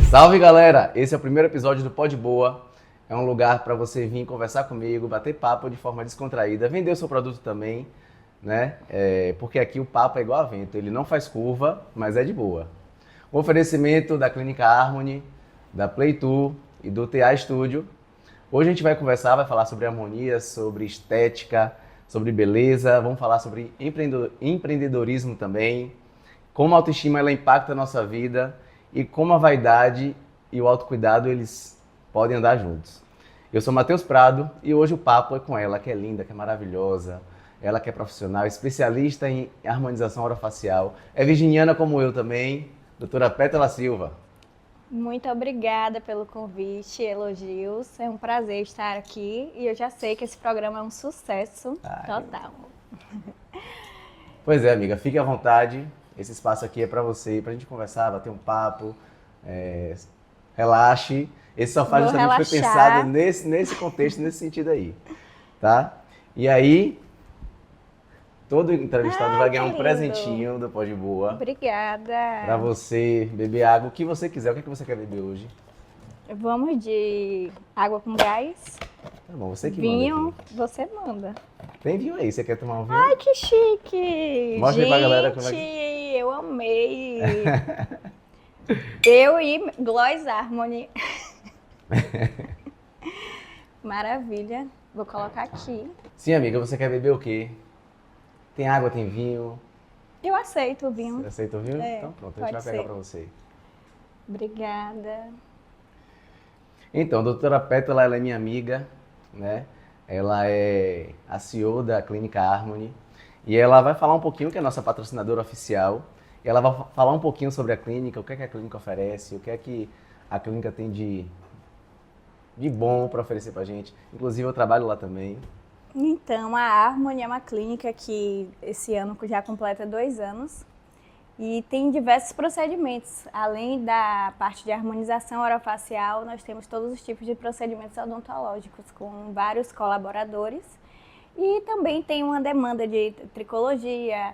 Salve galera! Esse é o primeiro episódio do Pod Boa. É um lugar para você vir conversar comigo, bater papo de forma descontraída, vender o seu produto também, né? Porque aqui o papo é igual a vento, ele não faz curva, mas é de boa. O oferecimento da Clínica Harmony, da Playtour e do TA Studio. Hoje a gente vai conversar, vai falar sobre harmonia, sobre estética, sobre beleza, vamos falar sobre empreendedorismo também, como a autoestima ela impacta a nossa vida e como a vaidade e o autocuidado eles podem andar juntos. Eu sou Matheus Prado e hoje o papo é com ela, que é linda, que é maravilhosa, ela que é profissional, especialista em harmonização orofacial, é virginiana como eu também, doutora Pétala Silva. Muito obrigada pelo convite, elogios. É um prazer estar aqui e eu já sei que esse programa é um sucesso total. Pois é, amiga, fique à vontade. Esse espaço aqui é para você, pra gente conversar, bater um papo, relaxe. Esse sofá justamente foi pensado nesse contexto, nesse sentido aí, tá? E aí, todo entrevistado vai ganhar um presentinho do Pod Boa. Obrigada. Pra você beber água, o que você quiser. O que é que você quer beber hoje? Vamos de água com gás. Tá bom, você que vinho, manda aqui. Você manda. Tem vinho aí, você quer tomar um vinho? Ai, que chique! Mostra aí pra galera como é que... que... eu amei! Eu e Gloss Harmony. Maravilha. Vou colocar aqui. Sim, amiga, você quer beber o quê? Tem água, tem vinho? Eu aceito o vinho. Você aceita o vinho? Então pronto, a gente vai pegar pra você. Obrigada. Então, a doutora Pétala, ela é minha amiga, né? Ela é a CEO da Clínica Harmony e ela vai falar um pouquinho, que é a nossa patrocinadora oficial, e ela vai falar um pouquinho sobre a clínica, o que é que a clínica oferece, o que é que a clínica tem de bom para oferecer pra gente. Inclusive, eu trabalho lá também. Então, a Harmony é uma clínica que esse ano já completa 2 anos e tem diversos procedimentos. Além da parte de harmonização orofacial, nós temos todos os tipos de procedimentos odontológicos com vários colaboradores e também tem uma demanda de tricologia,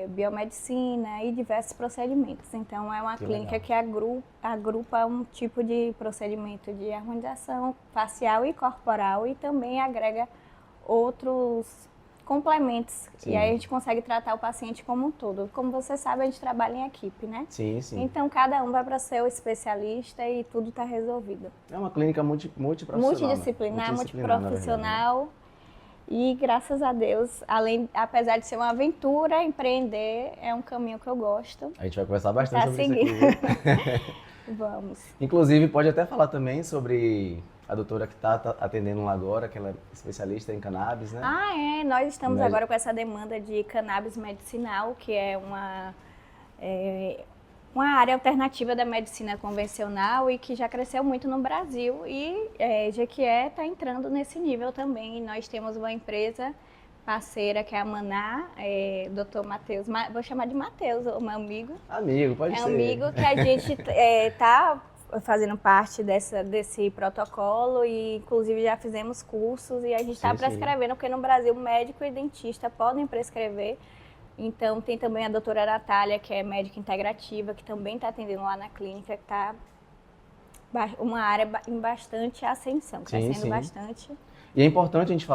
biomedicina e diversos procedimentos. Então, é uma clínica que agrupa um tipo de procedimento de harmonização facial e corporal e também agrega outros complementos. Sim. E aí a gente consegue tratar o paciente como um todo. Como você sabe, a gente trabalha em equipe, né? Sim, sim. Então cada um vai para ser o especialista e tudo está resolvido. É uma clínica multiprofissional. Multidisciplinar, multiprofissional. E graças a Deus, apesar de ser uma aventura, empreender é um caminho que eu gosto. A gente vai conversar bastante sobre isso aqui. Vamos. Inclusive, pode até falar também sobre a doutora que está atendendo lá agora, que ela é especialista em cannabis, né? Nós estamos agora com essa demanda de cannabis medicinal, que é uma área alternativa da medicina convencional e que já cresceu muito no Brasil e Jequié está entrando nesse nível também. E nós temos uma empresa parceira que é a Maná, Dr. Matheus, vou chamar de Matheus, o meu amigo. Amigo, pode ser. É um amigo que a gente está fazendo parte desse protocolo e inclusive já fizemos cursos e a gente está prescrevendo, porque no Brasil médico e dentista podem prescrever. Então tem também a doutora Natália, que é médica integrativa, que também está atendendo lá na clínica, que está uma área em bastante ascensão, crescendo bastante. E é importante a gente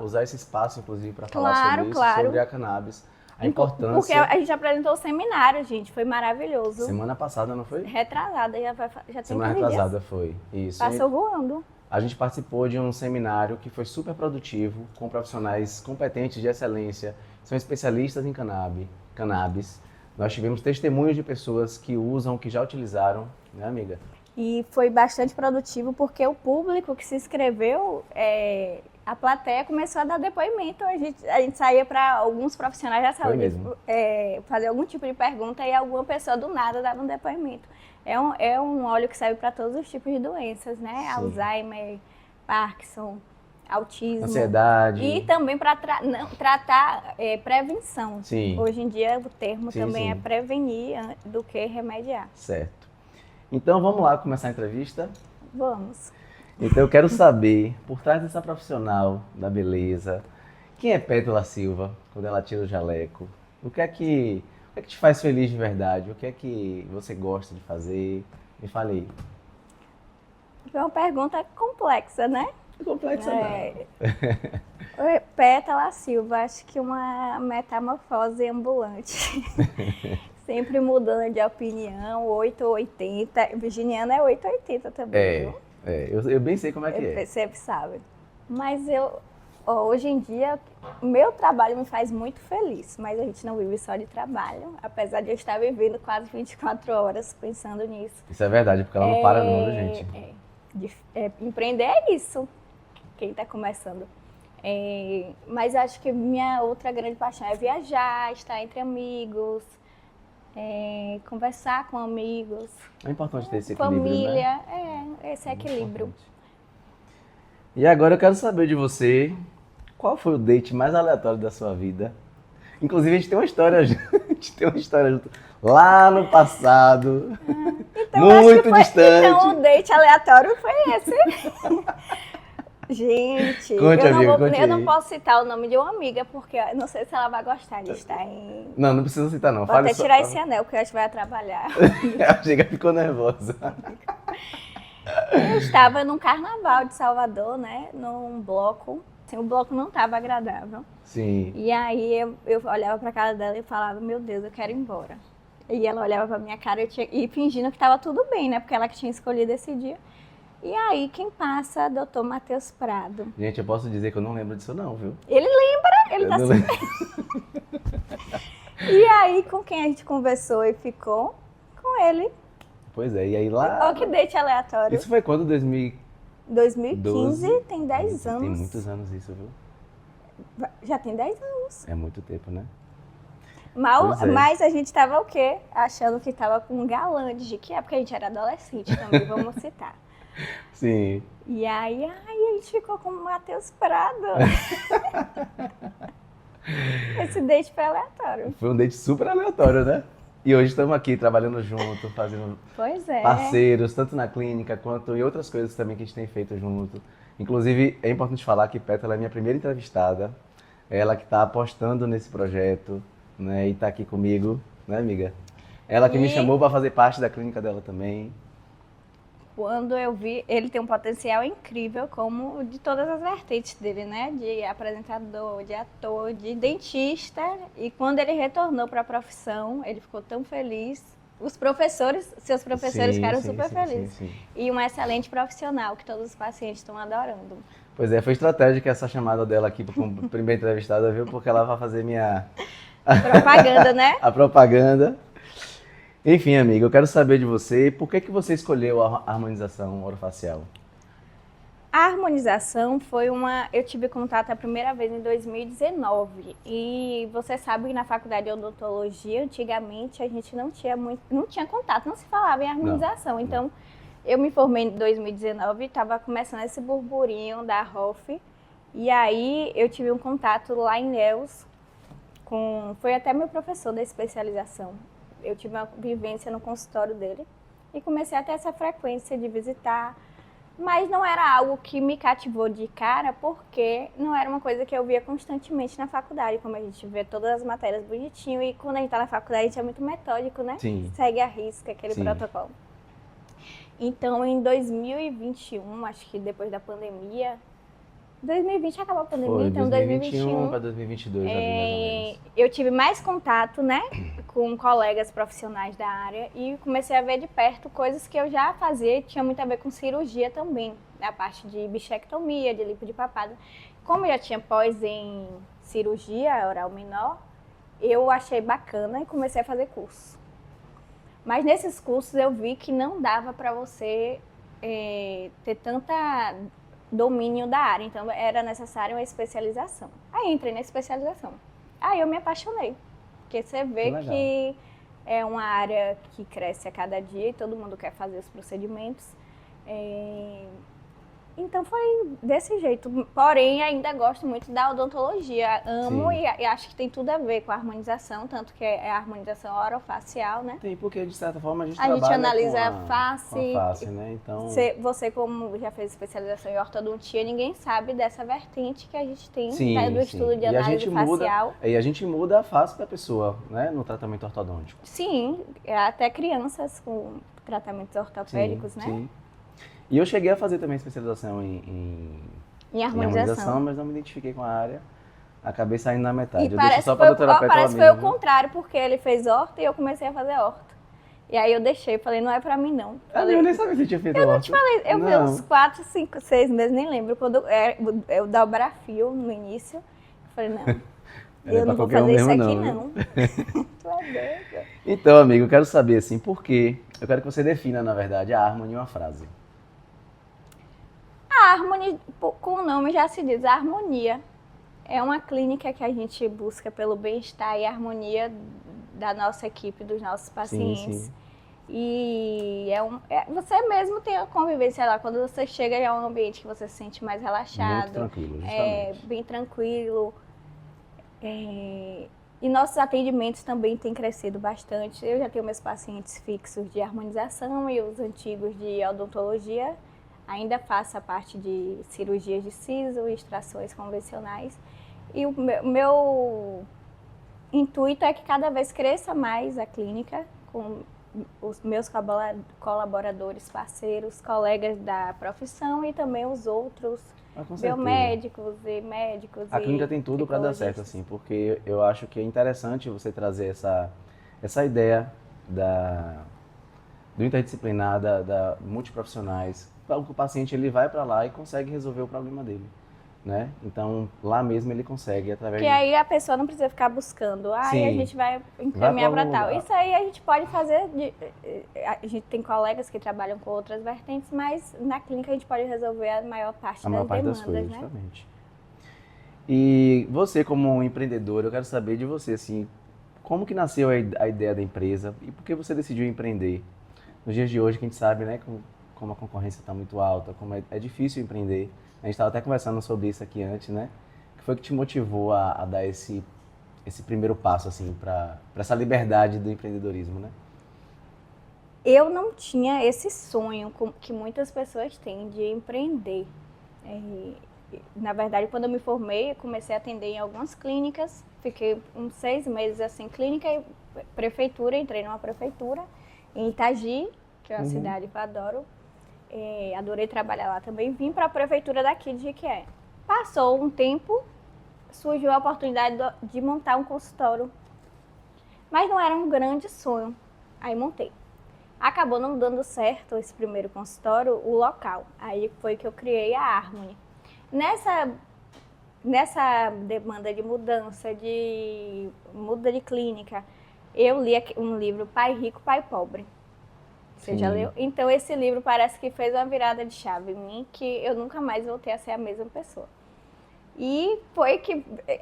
usar esse espaço, inclusive, para falar sobre isso, sobre a cannabis. A importância... Porque a gente apresentou o seminário, gente, foi maravilhoso. Semana passada, não foi? Retrasada, já tem Semana retrasada foi, isso. Passou voando. A gente participou de um seminário que foi super produtivo, com profissionais competentes de excelência, são especialistas em cannabis. Nós tivemos testemunhos de pessoas que usam, que já utilizaram, né, amiga? E foi bastante produtivo porque o público que se inscreveu, a plateia começou a dar depoimento. A gente saía para alguns profissionais da saúde fazer algum tipo de pergunta e alguma pessoa do nada dava um depoimento. É um óleo que serve para todos os tipos de doenças, né? Sim. Alzheimer, Parkinson, autismo. Ansiedade. E também para tratar prevenção. Sim. Hoje em dia o termo também é prevenir do que remediar. Certo. Então vamos lá começar a entrevista? Vamos. Então eu quero saber, por trás dessa profissional da beleza, quem é Pétala Silva quando ela tira o jaleco? O que é que te faz feliz de verdade? O que é que você gosta de fazer? Me falei. Foi uma pergunta complexa, né? Complexa Oi, Pétala Silva, acho que uma metamorfose ambulante. Sempre mudando de opinião, 8 ou 80. Virginiana é 8 ou 80 também, viu? Eu bem sei como é que é. Você sabe. Mas hoje em dia, o meu trabalho me faz muito feliz, mas a gente não vive só de trabalho, apesar de eu estar vivendo quase 24 horas pensando nisso. Isso é verdade, porque ela não para não, viu, gente? Empreender é isso, quem está começando. Mas acho que minha outra grande paixão é viajar, estar entre amigos, conversar com amigos. É importante ter esse equilíbrio, família, né? Esse equilíbrio. Importante. E agora eu quero saber de você, qual foi o date mais aleatório da sua vida? Inclusive a gente tem uma história junto, lá no passado, Então, muito distante. Então o date aleatório foi esse. Gente, Conte, eu não posso citar o nome de uma amiga, porque eu não sei se ela vai gostar de estar em... Não precisa citar não. Vou até tirar esse anel, porque eu acho que vai atrabalhar. A Giga ficou nervosa. Eu estava num carnaval de Salvador, né? Num bloco. Assim, o bloco não estava agradável. Sim. E aí eu olhava pra cara dela e falava, meu Deus, eu quero ir embora. E ela olhava pra minha cara e fingindo que estava tudo bem, né? Porque ela que tinha escolhido esse dia. E aí, quem passa? Dr. Matheus Prado. Gente, eu posso dizer que eu não lembro disso não, viu? Ele lembra, ele tá E aí, com quem a gente conversou e ficou? Com ele. Pois é, e aí lá... Olha que date aleatório. Isso foi quando? 2015, tem 10 anos. Tem muitos anos isso, viu? Já tem 10 anos. É muito tempo, né? Mas a gente tava o quê? Achando que tava com um galã de que é porque a gente era adolescente também, vamos citar. Sim. E aí a gente ficou com o Matheus Prado. Esse date foi aleatório. Foi um date super aleatório, né? E hoje estamos aqui trabalhando junto, fazendo parceiros, tanto na clínica quanto em outras coisas também que a gente tem feito junto. Inclusive, é importante falar que Pétala é minha primeira entrevistada. Ela que está apostando nesse projeto, né? E está aqui comigo, né, amiga? Ela que me chamou para fazer parte da clínica dela também. Quando eu vi, ele tem um potencial incrível, como de todas as vertentes dele, né? De apresentador, de ator, de dentista. E quando ele retornou para a profissão, ele ficou tão feliz. Os professores, seus professores ficaram super felizes. Sim. E um excelente profissional, que todos os pacientes estão adorando. Pois é, foi estratégica essa chamada dela aqui como primeira entrevistada, viu? Porque ela vai fazer minha... Propaganda, né? A propaganda. Enfim, amiga, eu quero saber de você, por que você escolheu a harmonização orofacial? A harmonização foi eu tive contato a primeira vez em 2019 e você sabe que na faculdade de odontologia, antigamente, a gente não tinha contato, não se falava em harmonização. Então, eu me formei em 2019 e estava começando esse burburinho da ROF e aí eu tive um contato lá em Ilhéus, foi até meu professor da especialização. Eu tive uma vivência no consultório dele e comecei a ter essa frequência de visitar, mas não era algo que me cativou de cara, porque não era uma coisa que eu via constantemente na faculdade, como a gente vê todas as matérias bonitinho, e quando a gente está na faculdade a gente é muito metódico, né? Sim. Segue à risca aquele protocolo. Então, em 2021, acho que depois da pandemia, 2020 acabou a pandemia, Foi, então 2021 para 2022, mais ou menos. Eu tive mais contato, né, com colegas profissionais da área e comecei a ver de perto coisas que eu já fazia e tinha muito a ver com cirurgia também, a parte de bichectomia, de lipo de papada. Como eu já tinha pós em cirurgia oral menor, eu achei bacana e comecei a fazer curso. Mas nesses cursos eu vi que não dava para você ter tanta domínio da área, então era necessária uma especialização. Aí entrei na especialização. Aí eu me apaixonei, porque você vê que é uma área que cresce a cada dia e todo mundo quer fazer os procedimentos. Então foi desse jeito. Porém, ainda gosto muito da odontologia. Amo e acho que tem tudo a ver com a harmonização, tanto que é a harmonização orofacial, né? Tem, porque de certa forma a gente A gente trabalha analisa com a face. com a face, né? Então, Você, como já fez especialização em ortodontia, ninguém sabe dessa vertente que a gente tem, sim, né, do sim. estudo de E a análise gente facial. muda, e a gente muda a face da pessoa, né? No tratamento ortodôntico. Sim, até crianças com tratamentos ortopédicos, Sim, né? sim. E eu cheguei a fazer também especialização Em em harmonização. harmonização, mas não me identifiquei com a área. Acabei saindo na metade. E Eu parece deixo só que para foi, a doutora Pétala parece que foi o mesmo. contrário, porque ele fez horta e eu comecei a fazer horta. E aí eu deixei, falei, não é pra mim não. Falei, Eu nem sabia se tinha feito eu não horta. te falei, eu vi Não. uns 4, 5, 6 meses, nem lembro, quando eu dobra fio no início. Eu falei, não, Não é eu pra não vou qualquer um fazer isso mesmo aqui não, não. Tu é doido. Então, amigo, eu quero saber assim, por quê? Eu quero que você defina, na verdade, a Harmony em uma frase. A Harmony, com o nome já se diz, a harmonia. É uma clínica que a gente busca pelo bem-estar e harmonia da nossa equipe, dos nossos pacientes. sim. E você mesmo tem a convivência lá, quando você chega é um ambiente que você se sente mais relaxado. Muito tranquilo, justamente. Bem tranquilo. E nossos atendimentos também têm crescido bastante. Eu já tenho meus pacientes fixos de harmonização e os antigos de odontologia. Ainda faço a parte de cirurgias de siso e extrações convencionais. E o meu intuito é que cada vez cresça mais a clínica, com os meus colaboradores, parceiros, colegas da profissão e também os outros Mas com certeza. biomédicos e médicos. A clínica tem tudo para dar certo, assim, porque eu acho que é interessante você trazer essa ideia do interdisciplinar, da multiprofissionais. O paciente ele vai para lá e consegue resolver o problema dele, né? Então, lá mesmo ele consegue, através Porque aí a pessoa não precisa ficar buscando, aí a Sim. gente vai encaminhar Vai pra para algum tal. lugar. Isso aí a gente pode fazer, a gente tem colegas que trabalham com outras vertentes, mas na clínica a gente pode resolver a maior parte a maior das parte demandas, das coisas, né? justamente. E você, como um empreendedor, eu quero saber de você, assim, como que nasceu a ideia da empresa e por que você decidiu empreender? Nos dias de hoje, que a gente sabe, né, como a concorrência está muito alta, como é difícil empreender. A gente estava até conversando sobre isso aqui antes, né? O que foi que te motivou a dar esse primeiro passo, assim, para essa liberdade do empreendedorismo, né? Eu não tinha esse sonho que muitas pessoas têm de empreender. Na verdade, quando eu me formei, eu comecei a atender em algumas clínicas, fiquei uns 6 meses assim, clínica e prefeitura, entrei numa prefeitura em Itagi, que é uma cidade que eu adoro. Adorei trabalhar lá também. Vim para a prefeitura daqui de Jequié. Passou um tempo, surgiu a oportunidade de montar um consultório. Mas não era um grande sonho. Aí montei. Acabou não dando certo esse primeiro consultório, o local. Aí foi que eu criei a Harmony. Nessa demanda de mudança, de muda de clínica, eu li um livro Pai Rico, Pai Pobre. Você já leu? Então esse livro parece que fez uma virada de chave em mim, que eu nunca mais voltei a ser a mesma pessoa. E foi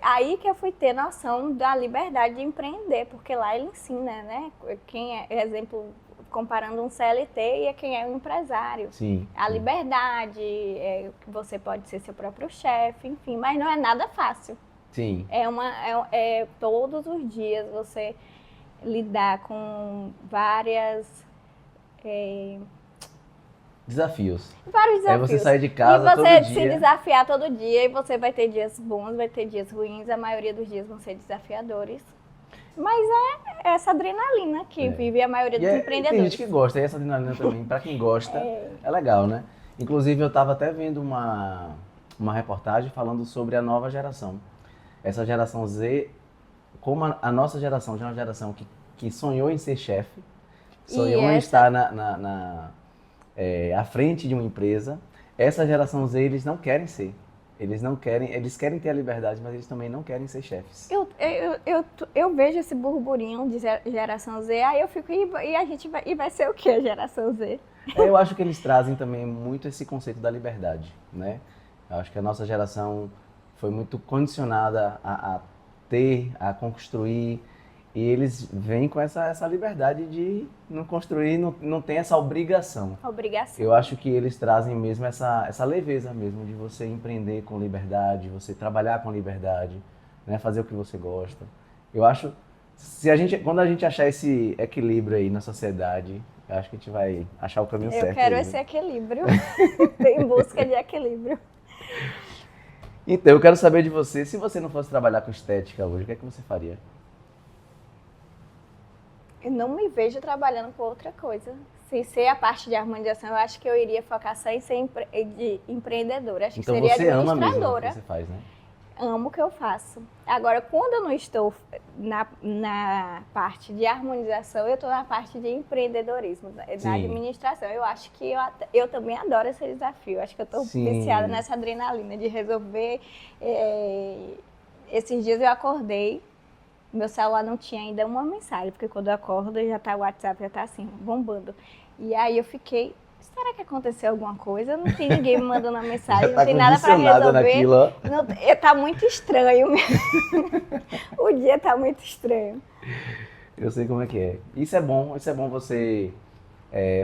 aí que eu fui ter noção da liberdade de empreender, porque lá ele ensina, né? Quem é, exemplo, comparando um CLT e quem é um empresário. Sim. A liberdade, que você pode ser seu próprio chefe, enfim, mas não é nada fácil. Sim. Todos os dias você lidar com vários desafios. desafios. É você sair de casa e você todo se dia. desafiar todo dia, e você vai ter dias bons, vai ter dias ruins, a maioria dos dias vão ser desafiadores. Mas é essa adrenalina que vive a maioria dos empreendedores. Tem gente que gosta, e essa adrenalina também, pra quem gosta, é legal, né? Inclusive, eu estava até vendo uma reportagem falando sobre a nova geração. Essa geração Z, como a nossa geração já é uma geração que sonhou em ser chefe, sonhou em estar à frente de uma empresa. Essa geração Z, eles não querem ser. Eles querem ter a liberdade, mas eles também não querem ser chefes. Eu vejo esse burburinho de geração Z, aí eu fico, e vai ser o que a geração Z? Eu acho que eles trazem também muito esse conceito da liberdade, né? Eu acho que a nossa geração foi muito condicionada a construir E eles vêm com essa liberdade de não construir, não tem essa obrigação. Obrigação. Eu acho que eles trazem mesmo essa leveza mesmo de você empreender com liberdade, você trabalhar com liberdade, né? Fazer o que você gosta. Eu acho, quando a gente achar esse equilíbrio aí na sociedade, eu acho que a gente vai achar o caminho certo. Eu quero aí, esse né? equilíbrio. Em busca de equilíbrio. Então, eu quero saber de você, se você não fosse trabalhar com estética hoje, o que é que você faria? Eu não me vejo trabalhando com outra coisa. Se ser a parte de harmonização, eu acho que eu iria focar só em ser empreendedora. Acho Então que seria você ama mesmo o administradora. que você faz, né? Amo o que eu faço. Agora, quando eu não estou na parte de harmonização, eu estou na parte de empreendedorismo, na Sim. administração. Eu acho que eu também adoro esse desafio. Eu acho que eu estou Sim. viciada nessa adrenalina de resolver. Esses dias eu acordei, meu celular não tinha ainda uma mensagem, porque quando eu acordo já tá o WhatsApp, já tá assim, bombando. E aí eu fiquei, será que aconteceu alguma coisa? Não tem ninguém me mandando uma mensagem, não tem nada para resolver. Naquilo, ó. Não, tá muito estranho mesmo. O dia tá muito estranho. Eu sei como é que é. Isso é bom você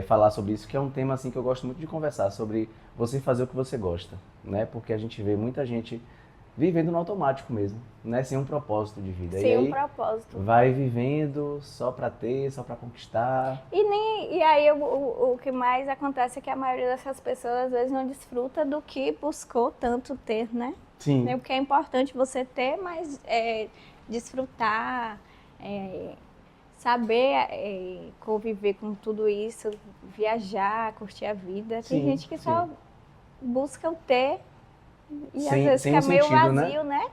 falar sobre isso, que é um tema assim que eu gosto muito de conversar, sobre você fazer o que você gosta, né? Porque a gente vê muita gente vivendo no automático mesmo, né? Sem um propósito de vida. Sem e um aí propósito. vai vivendo só pra ter, só pra conquistar. E aí o que mais acontece é que a maioria dessas pessoas às vezes não desfruta do que buscou tanto ter, né? Sim. Porque é importante você ter, mas desfrutar, saber conviver com tudo isso, viajar, curtir a vida. Tem Sim, gente que só busca o ter e às Sem- vezes sem fica um meio sentido, né? vazio, né?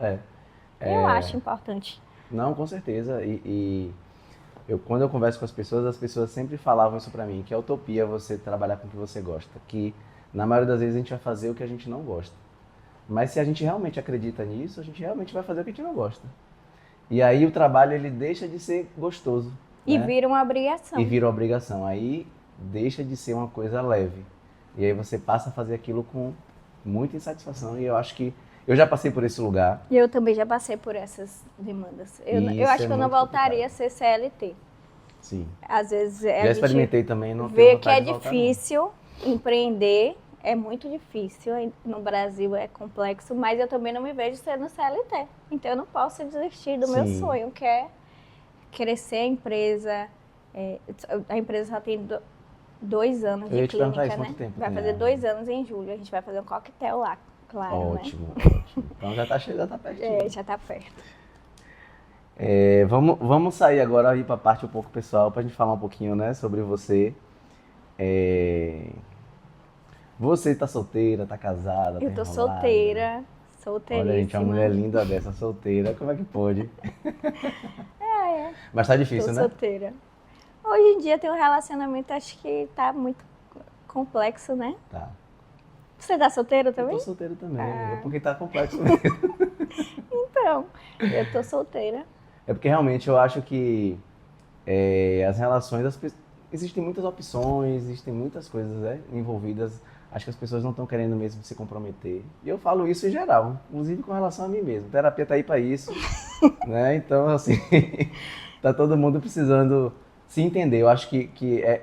É. Eu acho importante. Não, com certeza. Quando eu converso com as pessoas sempre falavam isso pra mim, que é utopia você trabalhar com o que você gosta, que na maioria das vezes a gente vai fazer o que a gente não gosta. Mas se a gente realmente acredita nisso, a gente realmente vai fazer o que a gente não gosta. E aí o trabalho ele deixa de ser gostoso, E né? vira uma obrigação. E vira uma obrigação. Aí deixa de ser uma coisa leve. E aí você passa a fazer aquilo com muita insatisfação. E eu acho que eu já passei por esse lugar. E eu também já passei por essas demandas. Eu Isso acho é que eu não muito voltaria a ser CLT. Sim. Às vezes Já a gente experimentei também, não tenho vê que vontade é de voltar, não. difícil empreender, é muito difícil. No Brasil é complexo, mas eu também não me vejo sendo CLT. Então eu não posso desistir do meu Sim. sonho, que é crescer a empresa. A empresa só tem 2 anos Eu ia de te perguntar clínica, isso, né? quanto tempo Vai tem fazer ela? 2 anos em julho. A gente vai fazer um coquetel lá, claro, Ótimo, ótimo. Então já tá chegando, já tá pertinho. Já tá perto. Vamos sair agora e ir para a parte um pouco pessoal, para a gente falar um pouquinho, né, sobre você. Você tá solteira, tá casada, tá Eu tô enrolada? solteira, solteiríssima. Olha, gente, uma mulher linda dessa, solteira, como é que pode? Mas tá difícil, Tô né? solteira. Hoje em dia tem um relacionamento, acho que tá muito complexo, né? Tá. Você tá solteiro Eu também? tô solteiro também, é porque tá complexo mesmo. Então, eu tô solteira. É porque realmente eu acho que as relações, existem muitas opções, existem muitas coisas, né, envolvidas. Acho que as pessoas não estão querendo mesmo se comprometer. E eu falo isso em geral, inclusive com relação a mim mesmo. Terapia tá aí para isso, né? Então, assim, tá todo mundo precisando se entender. Eu acho que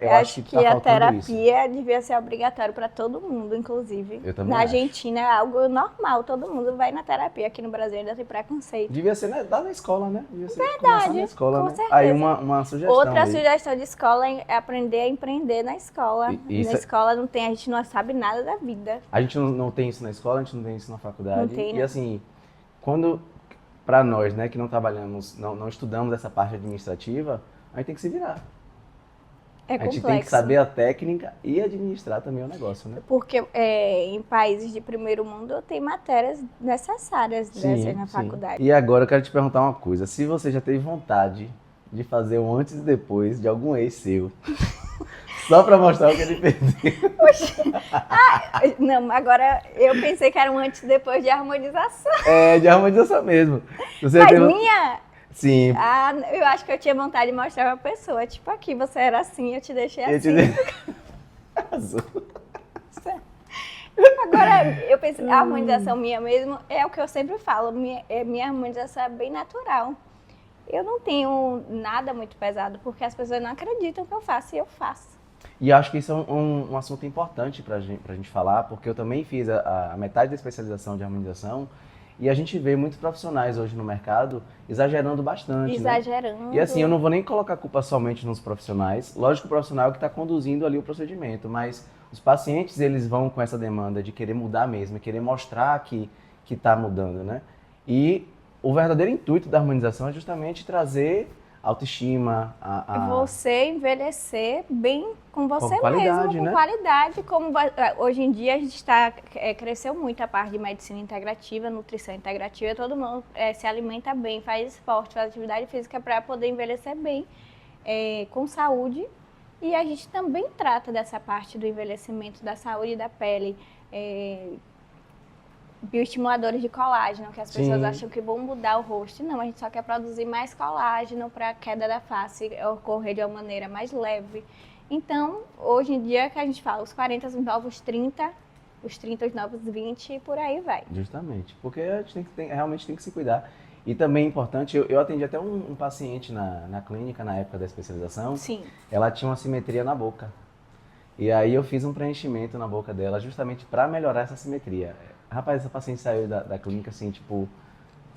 Eu acho que tá a faltando isso. terapia devia ser obrigatória para todo mundo, inclusive. Eu também Na acho. Argentina é algo normal, todo mundo vai na terapia. Aqui no Brasil ainda tem preconceito. Devia ser lá na escola, né? Devia ser começar na escola, com né? certeza. Aí uma sugestão Outra aí. sugestão de escola é aprender a empreender na escola. Isso Na é- escola não tem, a gente não sabe nada da vida. A gente não tem isso na escola, a gente não tem isso na faculdade. Não tem, E né? assim, para nós, né, que não trabalhamos, não estudamos essa parte administrativa, a gente tem que se virar. É A gente complexo. tem que saber a técnica e administrar também o negócio, né? Porque em países de primeiro mundo tem matérias necessárias dessas na faculdade. E agora eu quero te perguntar uma coisa. Se você já teve vontade de fazer um antes e depois de algum ex seu, só pra mostrar o que ele perdeu. Não, agora eu pensei que era um antes e depois de harmonização. De harmonização mesmo. Você Mas teve... minha... Sim. Ah, eu acho que eu tinha vontade de mostrar pra pessoa. Tipo, aqui você era assim, eu te deixei Eu te assim. dei- Arrasou. Agora, eu pensei, a harmonização minha mesmo é o que eu sempre falo. Minha harmonização é bem natural. Eu não tenho nada muito pesado, porque as pessoas não acreditam que eu faço e eu faço. E acho que isso é um assunto importante pra gente falar, porque eu também fiz a metade da especialização de harmonização e a gente vê muitos profissionais hoje no mercado exagerando bastante, Exagerando. né? E assim, eu não vou nem colocar a culpa somente nos profissionais. Lógico que o profissional é o que está conduzindo ali o procedimento, mas os pacientes, eles vão com essa demanda de querer mudar mesmo, querer mostrar que está mudando, né? E o verdadeiro intuito da harmonização é justamente trazer autoestima, Você envelhecer bem com você qualidade, mesmo, com né? qualidade. Hoje em dia a gente cresceu muito a parte de medicina integrativa, nutrição integrativa, todo mundo se alimenta bem, faz esporte, faz atividade física para poder envelhecer bem, com saúde. E a gente também trata dessa parte do envelhecimento, da saúde da pele, bioestimuladores de colágeno, que as pessoas acham que vão mudar o rosto. Não, a gente só quer produzir mais colágeno para a queda da face ocorrer de uma maneira mais leve. Então, hoje em dia, que a gente fala, os 40, os novos 30, os 30, os novos 20 e por aí vai. Justamente, porque a gente realmente tem que se cuidar. E também é importante, eu atendi até um paciente na clínica, na época da especialização. Sim. Ela tinha uma simetria na boca. E aí eu fiz um preenchimento na boca dela justamente para melhorar essa simetria. Rapaz, essa paciente saiu da clínica assim, tipo,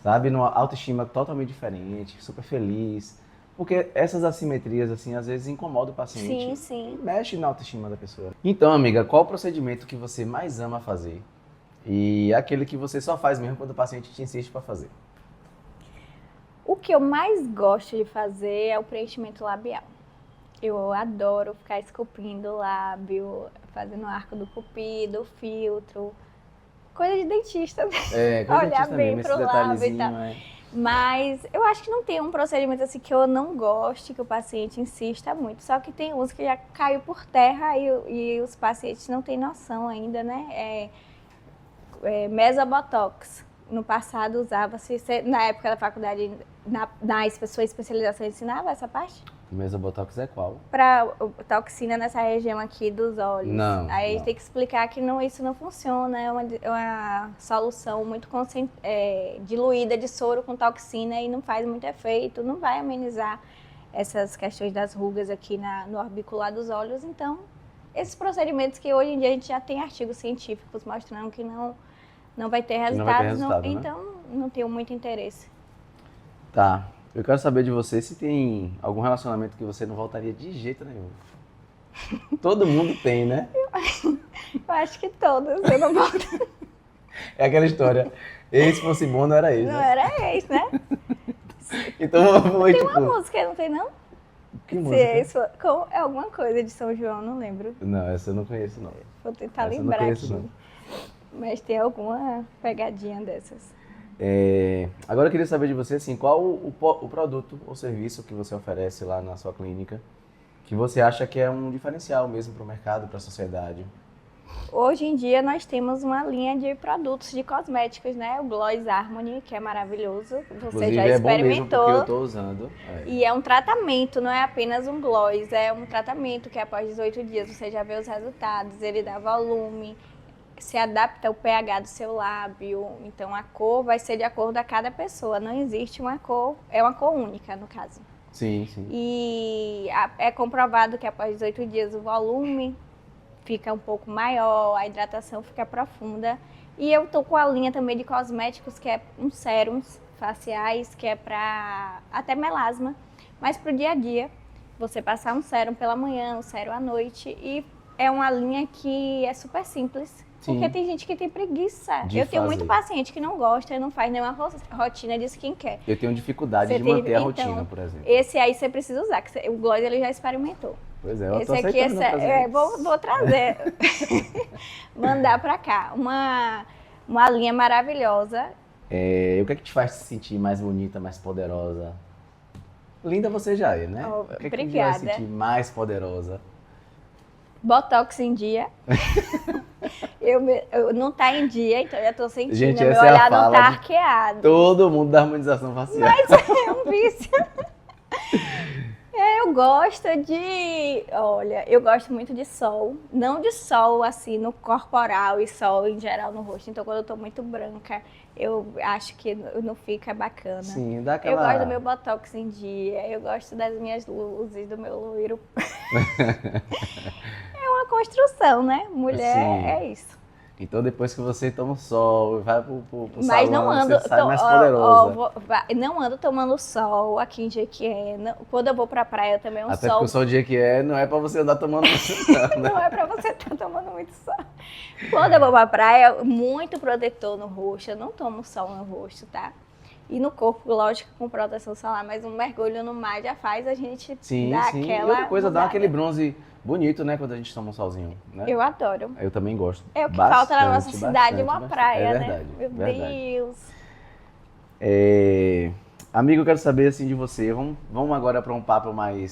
sabe, numa autoestima totalmente diferente, super feliz. Porque essas assimetrias, assim, às vezes incomodam o paciente. Sim, sim. Mexe na autoestima da pessoa. Então, amiga, qual o procedimento que você mais ama fazer? E aquele que você só faz mesmo quando o paciente te insiste para fazer? O que eu mais gosto de fazer é o preenchimento labial. Eu adoro ficar esculpindo o lábio, fazendo o arco do cupido, filtro. Coisa de dentista, né? Coisa de Olhar dentista bem mesmo, pro esse lábio e detalhezinho, tal. Mas eu acho que não tem um procedimento assim que eu não goste, que o paciente insista muito. Só que tem uns que já caiu por terra e os pacientes não têm noção ainda, né? Mesobotox. No passado usava-se, na época da faculdade, na sua especialização ensinava essa parte? O Mesobotox é qual? Para toxina nessa região aqui dos olhos. Não. Aí a gente tem que explicar que isso não funciona, é uma solução muito diluída de soro com toxina e não faz muito efeito, não vai amenizar essas questões das rugas aqui no orbicular dos olhos. Então, esses procedimentos que hoje em dia a gente já tem artigos científicos mostrando que não vai ter resultados, né? Então não tenho muito interesse. Tá. Eu quero saber de você se tem algum relacionamento que você não voltaria de jeito nenhum. Todo mundo tem, né? Eu acho que todos, eu não volto. É aquela história, ex fosse bom, não era ex, Não né? era ex, né? Então foi Tem tipo... uma música, não tem não? Que música? É alguma coisa de São João, não lembro. Não, essa eu não conheço, não. Vou tentar Essa eu lembrar não conheço, aqui. não. Mas tem alguma pegadinha dessas. Agora eu queria saber de você, assim, qual o produto ou serviço que você oferece lá na sua clínica que você acha que é um diferencial mesmo para o mercado, para a sociedade? Hoje em dia nós temos uma linha de produtos de cosméticos, né? O Gloss Harmony, que é maravilhoso. Você Inclusive, já é bom mesmo experimentou. porque eu estou usando. E é um tratamento, não é apenas um gloss, é um tratamento que após 18 dias você já vê os resultados, ele dá volume, se adapta ao pH do seu lábio, então a cor vai ser de acordo a cada pessoa, não existe uma cor, é uma cor única no caso. Sim, sim. E é comprovado que após 18 dias o volume fica um pouco maior, a hidratação fica profunda. E eu tô com a linha também de cosméticos, que é uns sérums faciais, que é para até melasma, mas pro dia a dia, você passar um sérum pela manhã, um sérum à noite, e é uma linha que é super simples. Sim. Porque tem gente que tem preguiça. De Eu tenho fazer. muito paciente que não gosta e não faz nenhuma rotina de skincare. Eu tenho dificuldade Você de tem- manter a então, rotina, por exemplo. Esse aí você precisa usar, que o Gloss ele já experimentou. Pois é, eu Esse tô aqui aceitando trazer. vou trazer, mandar pra cá. Uma linha maravilhosa. O que é que te faz se sentir mais bonita, mais poderosa? Linda você já é, né? Oh, O que é que te obrigada. faz sentir mais poderosa? Botox em dia. eu não tá em dia, então eu já tô sentindo. Gente, meu essa é a olhar não fala tá de arqueado. Todo mundo da harmonização facial. Mas é um vício. Eu gosto de, olha, eu gosto muito de sol, não de sol assim no corporal e sol em geral no rosto. Então quando eu tô muito branca, eu acho que não fica bacana. Sim, dá Eu gosto do aquela... meu botox em dia, eu gosto das minhas luzes, do meu loiro. É uma construção, né? Mulher Sim. é isso. Então depois que você toma o sol e vai pro Mas salão, não ando, você sai mais ó, poderosa. não ando tomando sol aqui em Jequié. Quando eu vou pra praia também Até porque o sol dia que não é pra você andar tomando sol, né? não é pra você estar tomando muito sol. Quando eu vou pra praia, muito protetor no rosto. Eu não tomo sol no rosto, tá? E no corpo, lógico, com proteção solar, mas um mergulho no mar já faz a gente Sim, dar sim. aquela E outra coisa, dá mudada. aquele bronze bonito, né? Quando a gente toma um solzinho, né? Eu adoro. Eu também gosto. É o que Bastante, falta na nossa cidade, uma bastante. praia, É né? verdade, Meu verdade. Deus. Amigo, eu quero saber assim de você. Vamos agora para um papo um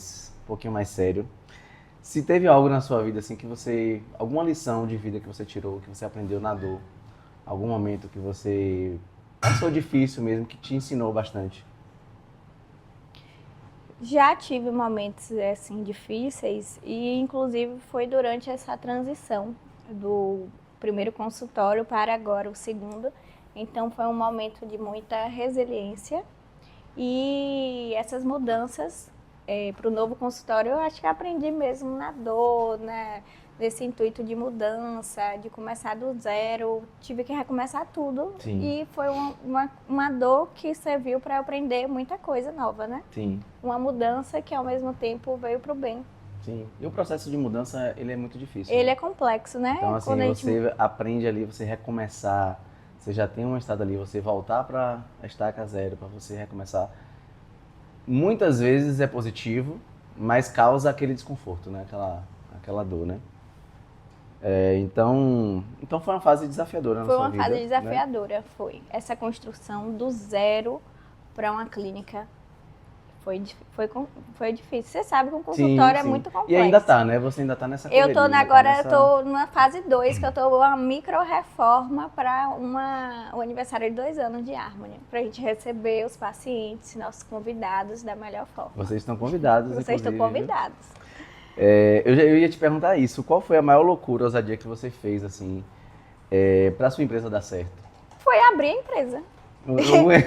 pouquinho mais sério. Se teve algo na sua vida assim que você, alguma lição de vida que você tirou, que você aprendeu na dor, algum momento que você passou difícil mesmo, que te ensinou bastante. Já tive momentos assim difíceis e inclusive foi durante essa transição do primeiro consultório para agora o segundo. Então foi um momento de muita resiliência e essas mudanças para o novo consultório eu acho que aprendi mesmo na dor, né? Nesse intuito de mudança, de começar do zero, tive que recomeçar tudo. Sim. E foi uma dor que serviu para aprender muita coisa nova, né? Sim, Uma mudança que ao mesmo tempo veio para o bem. sim. E o processo de mudança, ele é muito difícil. Ele né? é complexo, né? Então, assim, Quando a gente... você aprende ali, você recomeçar, você já tem um estado ali, você voltar para a estaca zero, para você recomeçar. Muitas vezes é positivo, mas causa aquele desconforto, né? Aquela dor, né? Então foi uma fase desafiadora na Foi sua uma vida. fase né? desafiadora, foi. Essa construção do zero para uma clínica foi difícil. Você sabe que um consultório é Sim. muito complexo. E ainda tá, né? Você ainda tá nessa correria. Eu tô ainda tá agora, nessa- eu tô numa fase 2, que eu tô uma micro-reforma para o aniversário de 2 anos de Harmony. Pra gente receber os pacientes, nossos convidados da melhor forma. Vocês estão convidados, Vocês estão inclusive, viu? convidados. Eu ia te perguntar isso. Qual foi a maior loucura, ousadia que você fez, assim, pra sua empresa dar certo? Foi abrir a empresa. Foi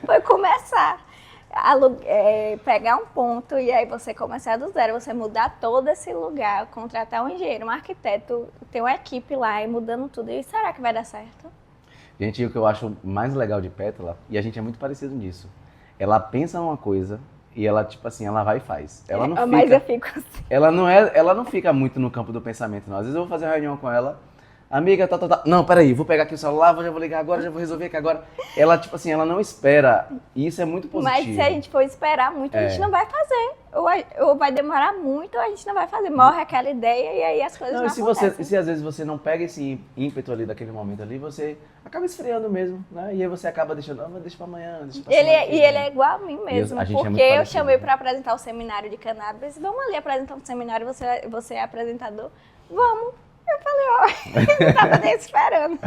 Foi começar. Pegar um ponto e aí você começar do zero, você mudar todo esse lugar, contratar um engenheiro, um arquiteto, ter uma equipe lá e mudando tudo. E será que vai dar certo? Gente, o que eu acho mais legal de Pétala, e a gente é muito parecido nisso, ela pensa numa coisa e ela, tipo assim, ela vai e faz. Ela não Mas fica, eu fico assim. ela não fica muito no campo do pensamento, não. Às vezes eu vou fazer uma reunião com ela, amiga, tá. Não, peraí, vou pegar aqui o celular, já vou ligar agora, já vou resolver aqui agora. Ela, tipo assim, ela não espera. E isso é muito positivo. Mas se a gente for esperar muito, a gente não vai fazer. Ou vai demorar muito, ou a gente não vai fazer. Morre aquela ideia e aí as coisas não Não, acontecem. e se às vezes você não pega esse ímpeto ali daquele momento ali, você acaba esfriando mesmo, né? E aí você acaba deixando, deixa pra amanhã, deixa pra semana que vem. Ele é igual a mim mesmo, a gente é muito porque eu parecido, chamei né? para apresentar o seminário de cannabis. Vamos ali apresentar um seminário, você é apresentador? Vamos. Eu falei, ó, não tava nem esperando.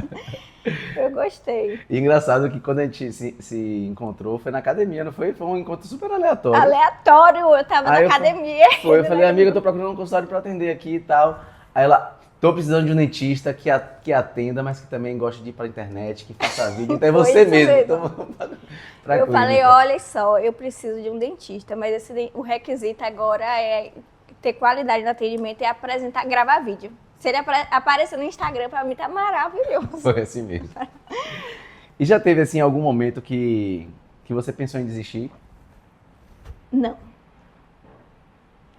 Eu gostei. E engraçado que quando a gente se encontrou, foi na academia, não foi? Foi um encontro super aleatório. Aleatório, eu tava Aí na eu academia. Eu falei, amiga, eu tô procurando um consultório pra atender aqui e tal. Aí ela, tô precisando de um dentista que atenda, mas que também gosta de ir pra internet, que faça vídeo. Então é Foi você isso mesmo. mesmo. Então, pra Eu clínica. falei, olha só, eu preciso de um dentista, mas o requisito agora é ter qualidade no atendimento e apresentar, gravar vídeo. Se ele aparecer no Instagram, pra mim tá maravilhoso. Foi assim mesmo. E já teve, assim, algum momento que você pensou em desistir? Não.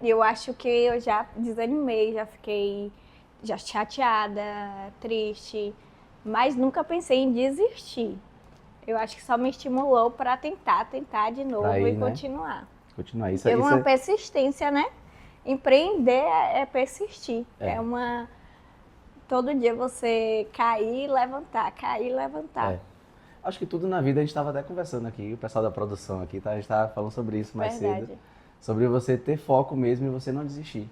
Eu acho que eu já desanimei, já fiquei chateada, triste, mas nunca pensei em desistir. Eu acho que só me estimulou para tentar de novo Pra ir, e né? continuar. Continuar isso É aí. uma persistência, né? Empreender é persistir. É. Todo dia você cair e levantar, cair e levantar. É. Acho que tudo na vida, a gente estava até conversando aqui, o pessoal da produção aqui, tá? A gente estava falando sobre isso mais Verdade. cedo. Sobre você ter foco mesmo e você não desistir.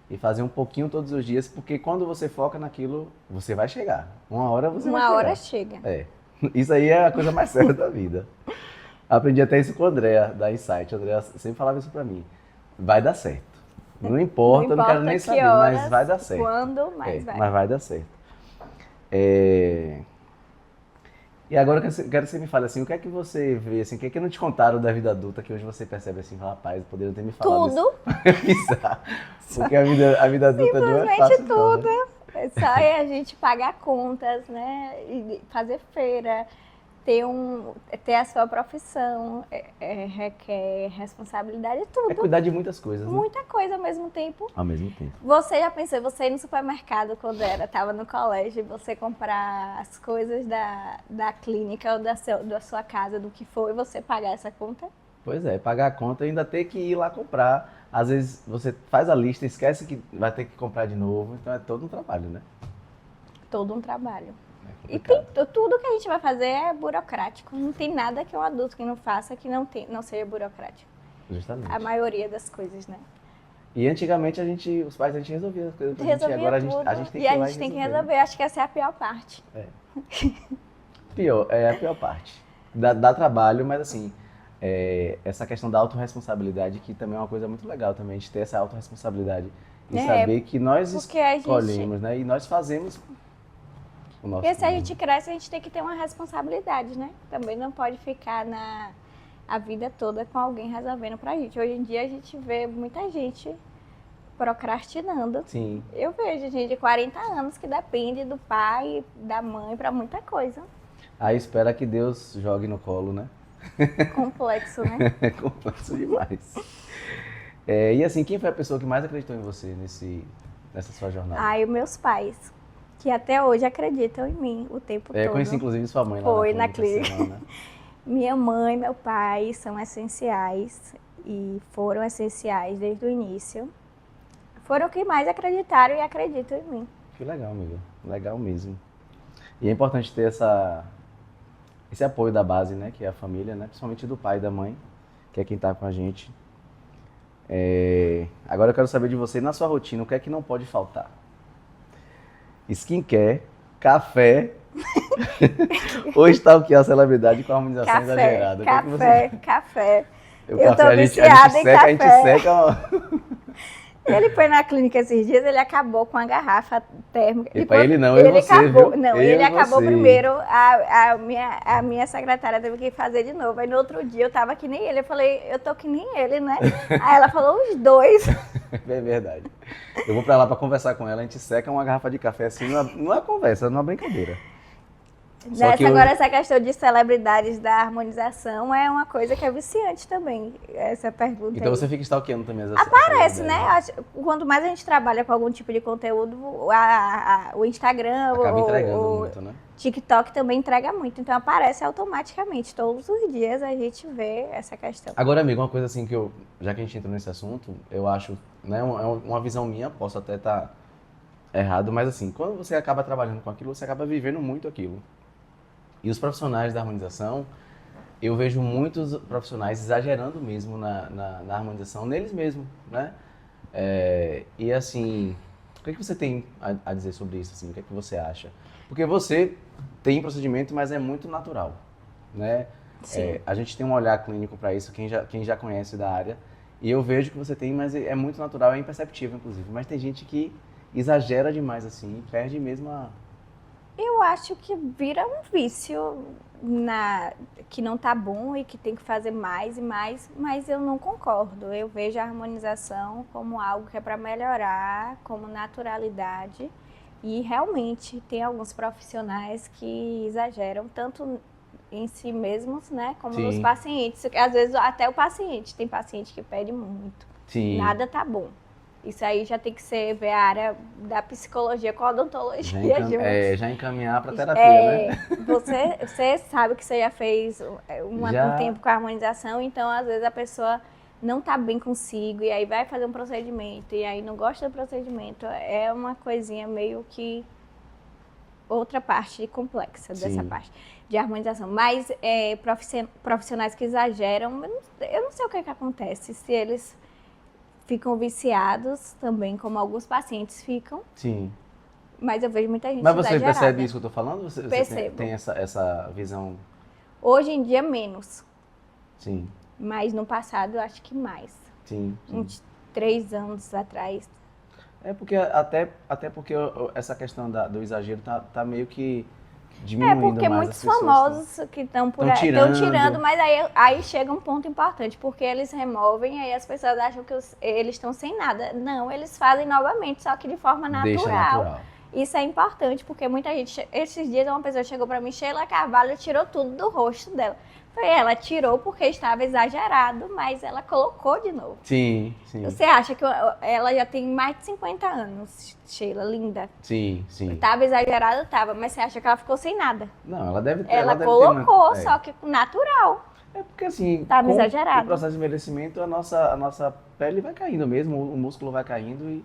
E fazer um pouquinho todos os dias, porque quando você foca naquilo, você vai chegar. Uma hora você vai chegar. Uma hora chega. É. Isso aí é a coisa mais séria da vida. Aprendi até isso com a Andrea, da Insight. A Andrea sempre falava isso pra mim. vai dar certo. Não importa, eu não quero nem saber, mas vai dar certo. Quando, mas vai. Mas vai dar certo. E agora eu quero que você me fale assim, o que é que você vê, assim, o que é que não te contaram da vida adulta que hoje você percebe assim, rapaz, poderiam ter me falado Tudo. isso. Porque a vida adulta não é fácil. Simplesmente tudo. Não, né? É só a gente pagar contas, né? E fazer feira, ter a sua profissão, requer responsabilidade, tudo. É cuidar de muitas coisas, né? Muita coisa ao mesmo tempo. Ao mesmo tempo. Você já pensou, você ir no supermercado quando estava no colégio, e você comprar as coisas da clínica ou da sua casa, do que for, e você pagar essa conta? Pois é, pagar a conta e ainda ter que ir lá comprar. Às vezes você faz a lista, esquece que vai ter que comprar de novo, então é todo um trabalho, né? Todo um trabalho. É E tudo que a gente vai fazer é burocrático. Não tem nada que um adulto que não faça que não seja burocrático. Justamente. A maioria das coisas, né? E antigamente os pais resolviam as coisas pra gente, e agora a gente tem que ir lá a gente tem que resolver. Acho que essa é a pior parte. É a pior parte. Dá trabalho, mas assim, essa questão da autorresponsabilidade, que também é uma coisa muito legal também, a gente ter essa autorresponsabilidade e saber que nós escolhemos, né? E nós fazemos o nosso. Porque se a gente cresce, a gente tem que ter uma responsabilidade, né? Também não pode ficar a vida toda com alguém resolvendo pra gente. Hoje em dia a gente vê muita gente procrastinando. Sim. Eu vejo gente de 40 anos que depende do pai, da mãe pra muita coisa. Aí espera que Deus jogue no colo, né? Complexo, né? É complexo demais. E assim, quem foi a pessoa que mais acreditou em você nessa sua jornada? Os meus pais, que até hoje acreditam em mim o tempo todo. Eu conheci inclusive sua mãe lá na clínica. Minha mãe e meu pai são essenciais e foram essenciais desde o início. Foram que mais acreditaram e acreditam em mim. Que legal, amiga. Legal mesmo. E é importante ter esse apoio da base, né? Que é a família, né? Principalmente do pai e da mãe, que é quem tá com a gente. Agora eu quero saber de você, na sua rotina, o que é que não pode faltar? Skincare, café, ou stalkear a celebridade com a harmonização exagerada? Café. Eu tô viciada em café. A gente seca. Ele foi na clínica esses dias, ele acabou com a garrafa térmica. E para ele não, ele acabou. Viu? Não, ele acabou primeiro, a minha secretária teve que fazer de novo. Aí no outro dia eu tava que nem ele, eu falei, eu tô que nem ele, né? Aí ela falou, os dois. É verdade. Eu vou pra lá pra conversar com ela, a gente seca uma garrafa de café assim, numa conversa, numa brincadeira. Agora essa questão de celebridades da harmonização é uma coisa que é viciante também, essa pergunta. Então você fica stalkeando também as Aparece, né? Quanto mais a gente trabalha com algum tipo de conteúdo, o Instagram, acaba entregando muito, né? TikTok também entrega muito, então aparece automaticamente. Todos os dias a gente vê essa questão. Agora, amigo, uma coisa assim que já que a gente entrou nesse assunto, eu acho, né, uma visão minha, posso até estar errado, mas assim, quando você acaba trabalhando com aquilo, você acaba vivendo muito aquilo. E os profissionais da harmonização, eu vejo muitos profissionais exagerando mesmo na harmonização neles mesmos, né? E assim, o que é que você tem a dizer sobre isso? Assim? O que é que você acha? Porque você tem procedimento, mas é muito natural, né? Sim. A gente tem um olhar clínico para isso, quem já conhece da área, e eu vejo que você tem, mas é muito natural, é imperceptível, inclusive. Mas tem gente que exagera demais, assim, perde mesmo Eu acho que vira um vício que não tá bom e que tem que fazer mais e mais, mas eu não concordo. Eu vejo a harmonização como algo que é para melhorar, como naturalidade, e realmente tem alguns profissionais que exageram tanto em si mesmos, né, como nos pacientes. Às vezes até o paciente, tem paciente que pede muito. Sim. Nada tá bom. Isso aí já tem que ver a área da psicologia com a odontologia. Já encaminhar para terapia, né? Você sabe que você já fez um tempo com a harmonização, então às vezes a pessoa não tá bem consigo e aí vai fazer um procedimento e aí não gosta do procedimento. É uma coisinha meio que outra parte complexa dessa parte de harmonização. Mas profissionais que exageram, eu não sei o que acontece, se eles ficam viciados também, como alguns pacientes ficam. Sim. Mas eu vejo muita gente Mas você exagerada. percebe isso que eu tô falando? Você Percebo. tem essa visão? Hoje em dia, menos. Sim. Mas no passado, eu acho que mais. Sim, sim. uns 3 anos atrás. É porque até porque essa questão do exagero tá meio que diminuindo Porque mais as muitos pessoas. famosos que estão por aí estão tirando, mas aí chega um ponto importante, porque eles removem, aí as pessoas acham que eles estão sem nada. Não, eles fazem novamente, só que de forma Deixa natural. natural. Isso é importante, porque muita gente... Esses dias uma pessoa chegou pra mim, Sheila Carvalho tirou tudo do rosto dela. Ela tirou porque estava exagerado, mas ela colocou de novo. Sim, sim. Você acha que ela já tem mais de 50 anos, Sheila, linda? Sim, sim. Tava exagerado, tava, mas você acha que ela ficou sem nada? Não, ela deve ter. Ela deve colocou, ter só que natural. É porque assim, Tava com exagerado. o processo de envelhecimento, a nossa pele vai caindo mesmo, o músculo vai caindo